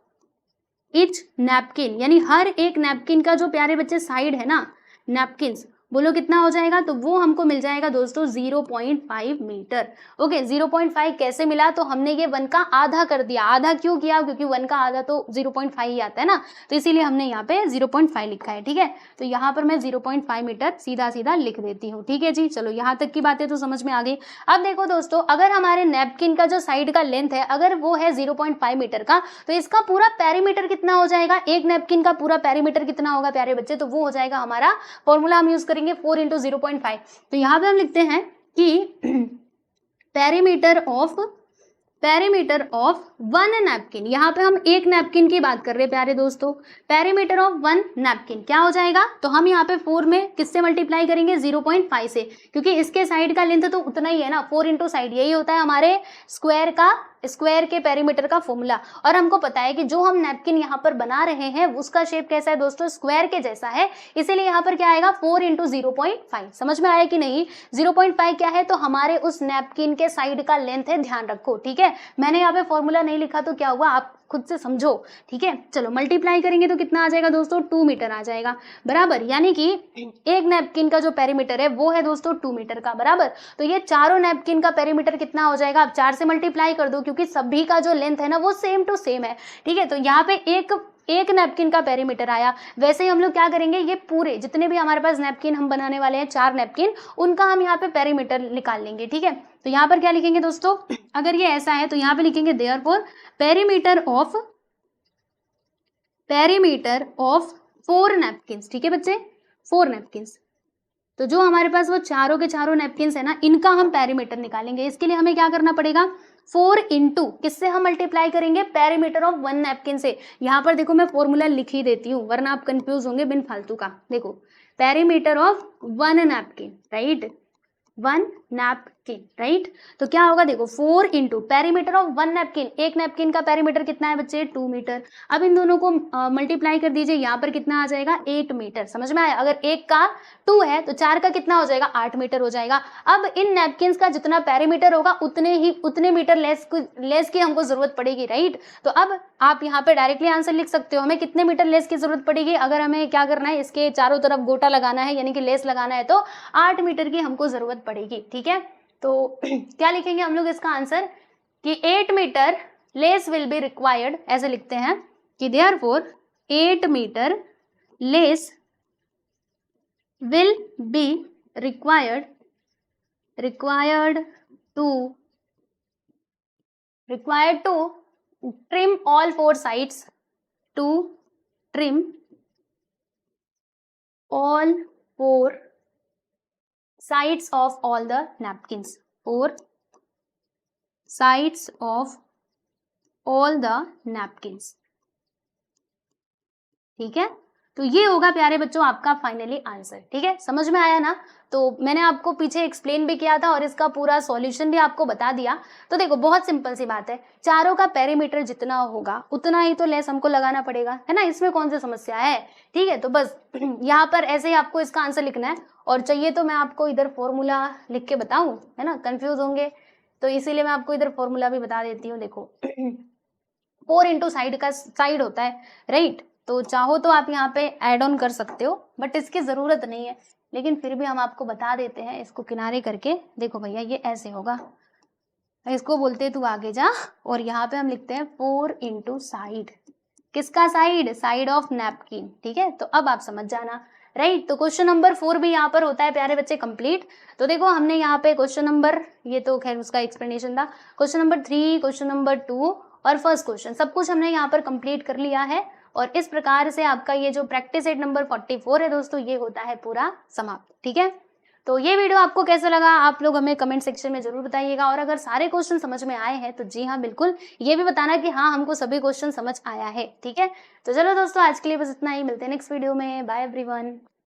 ईच नैपकिन, यानी हर एक नैपकिन का जो प्यारे बच्चे साइड है ना, नैपकिन्स, बोलो कितना हो जाएगा, तो वो हमको मिल जाएगा दोस्तों 0.5 मीटर। ओके, 0.5 कैसे मिला, तो हमने ये 1 का आधा कर दिया। आधा क्यों किया, क्योंकि 1 का आधा तो 0.5 ही आता है ना, तो इसीलिए हमने यहाँ पे 0.5 लिखा है। ठीक है, तो यहाँ पर मैं 0.5 मीटर सीधा सीधा लिख देती हूँ। ठीक है जी, चलो यहाँ तक की बातें तो समझ में आ गई। अब देखो दोस्तों, अगर हमारे नैपकिन का जो साइड का लेंथ है अगर वो है 0.5 मीटर का, तो इसका पूरा पेरीमीटर कितना हो जाएगा, एक नैपकिन का पूरा पेरीमीटर कितना होगा प्यारे बच्चे, तो वो हो जाएगा हमारा, फॉर्मूला हम यूज करेंगे 4 × 0.5। तो यहां पे हम लिखते हैं कि पेरीमीटर ऑफ 1 नैपकिन, यहाँ पे हम एक नैपकिन की बात कर रहे हैं प्यारे दोस्तों, पेरीमीटर ऑफ 1 नैपकिन क्या हो जाएगा, तो हम यहाँ पे 4 में किससे मल्टीप्लाई करेंगे, 0.5 से, क्योंकि इसके साइड का लेंथ तो उतना ही है ना, 4 × साइड, यही होता है हमारे स्क्वायर के पेरीमीटर का फॉर्मूला। और हमको पता है कि जो हम नैपकिन यहाँ पर बना रहे हैं उसका शेप कैसा है दोस्तों, स्क्वायर के जैसा है, इसीलिए यहाँ पर क्या आएगा 4 × 0.5। समझ में आया कि नहीं, 0.5 क्या है, तो हमारे उस नैपकिन के साइड का लेंथ है, ध्यान रखो। ठीक है, मैंने यहाँ पे फॉर्मूला नहीं लिखा तो क्या हुआ, आप खुद से समझो। ठीक है, चलो मल्टीप्लाई करेंगे तो कितना आ जाएगा दोस्तों, 2 मीटर आ जाएगा, बराबर। यानी कि एक नैपकिन का जो पेरीमीटर है वो है दोस्तों 2 मीटर का, बराबर। तो ये चारों नैपकिन का पेरीमीटर कितना हो जाएगा, आप 4 से मल्टीप्लाई कर दो, क्योंकि सभी का जो लेंथ है ना वो सेम टू सेम है। ठीक है, तो यहाँ पे एक नैपकिन का पेरीमीटर आया। वैसे ही हम लोग क्या करेंगे, ये पूरे जितने भी हमारे पास नैपकिन हम बनाने वाले हैं 4 नैपकिन, उनका हम यहाँ पे पेरीमीटर निकाल लेंगे। ठीक है, तो यहाँ पर क्या लिखेंगे दोस्तों, अगर ये ऐसा है तो यहाँ पे लिखेंगे देयरफॉर पेरीमीटर ऑफ 4 नैपकिन्स। ठीक है बच्चे, 4 नैपकिन्स, तो जो हमारे पास वो चारों के चारों नैपकिन्स है ना, इनका हम पेरीमीटर निकालेंगे। इसके लिए हमें क्या करना पड़ेगा, 4 × किससे हम मल्टीप्लाई करेंगे, पेरीमीटर ऑफ 1 नैपकिन से। यहाँ पर देखो मैं फॉर्मूला लिख ही देती हूँ वरना आप कंफ्यूज होंगे बिन फालतू का। देखो perimeter of 1 napkin, right, 1 napkin, right, तो क्या होगा, देखो 4 × पेरीमीटर ऑफ 1 नैपकिन, एक नैपकिन का पेरीमीटर कितना है बच्चे, 2 मीटर। अब इन दोनों को मल्टीप्लाई कर दीजिए, यहाँ पर कितना आ जाएगा, 8 मीटर। समझ में आया, अगर एक का 2 है तो 4 का कितना हो जाएगा, 8 मीटर हो जाएगा। अब इन नैपकिन्स का जितना पेरीमीटर होगा उतने मीटर लेस की हमको जरूरत पड़ेगी, राइट। तो अब आप यहाँ पे डायरेक्टली आंसर लिख सकते हो, हमें कितने मीटर लेस की जरूरत पड़ेगी, अगर हमें क्या करना है, इसके चारों तरफ गोटा लगाना है यानी कि लेस लगाना है, तो 8 मीटर की हमको जरूरत पड़ेगी। ठीक है, तो क्या लिखेंगे हम लोग इसका आंसर, कि 8 metre lace will be required, ऐसे लिखते हैं कि therefore 8 metre lace will be required to trim all 4 sides, to trim all 4 sides of all the napkins. 4 sides of all the napkins। ठीक है, तो ये होगा प्यारे बच्चों आपका फाइनली आंसर। ठीक है, समझ में आया ना? तो मैंने आपको पीछे एक्सप्लेन भी किया था और इसका पूरा सॉल्यूशन भी आपको बता दिया। तो देखो बहुत सिंपल सी बात है, चारों का पेरीमीटर जितना होगा उतना ही तो लेस हमको लगाना पड़ेगा, है ना? इसमें कौन सी समस्या है? ठीक है, तो बस यहाँ पर ऐसे ही आपको इसका आंसर लिखना है, और चाहिए तो मैं आपको इधर फॉर्मूला लिख के बताऊं, है ना? कंफ्यूज होंगे तो इसीलिए मैं आपको इधर फॉर्मूला भी बता देती हूँ। देखो 4 इंटू साइड का साइड होता है, राइट? तो चाहो तो आप यहाँ पे ऐड ऑन कर सकते हो, बट इसकी जरूरत नहीं है, लेकिन फिर भी हम आपको बता देते हैं इसको किनारे करके। देखो भैया ये ऐसे होगा, इसको बोलते हैं तू आगे जा, और यहाँ पे हम लिखते हैं 4 इंटू साइड। किसका साइड? Side of napkin. ठीक है, तो अब आप समझ जाना, राइट? तो क्वेश्चन नंबर 4 भी यहाँ पर होता है प्यारे बच्चे कंप्लीट। तो देखो हमने यहाँ पे क्वेश्चन नंबर, ये तो खैर उसका एक्सप्लेनेशन था, क्वेश्चन नंबर 3, क्वेश्चन नंबर 2 और फर्स्ट क्वेश्चन सब कुछ हमने यहाँ पर कंप्लीट कर लिया है। और इस प्रकार से आपका ये जो प्रैक्टिस सेट नंबर 44 है दोस्तों, ये होता है पूरा समाप्त। ठीक है, तो ये वीडियो आपको कैसा लगा आप लोग हमें कमेंट सेक्शन में जरूर बताइएगा, और अगर सारे क्वेश्चन समझ में आए हैं तो जी हाँ बिल्कुल ये भी बताना कि हाँ हमको सभी क्वेश्चन समझ आया है। ठीक है, तो चलो दोस्तों आज के लिए बस इतना ही, मिलते हैं नेक्स्ट वीडियो में। Bye everyone.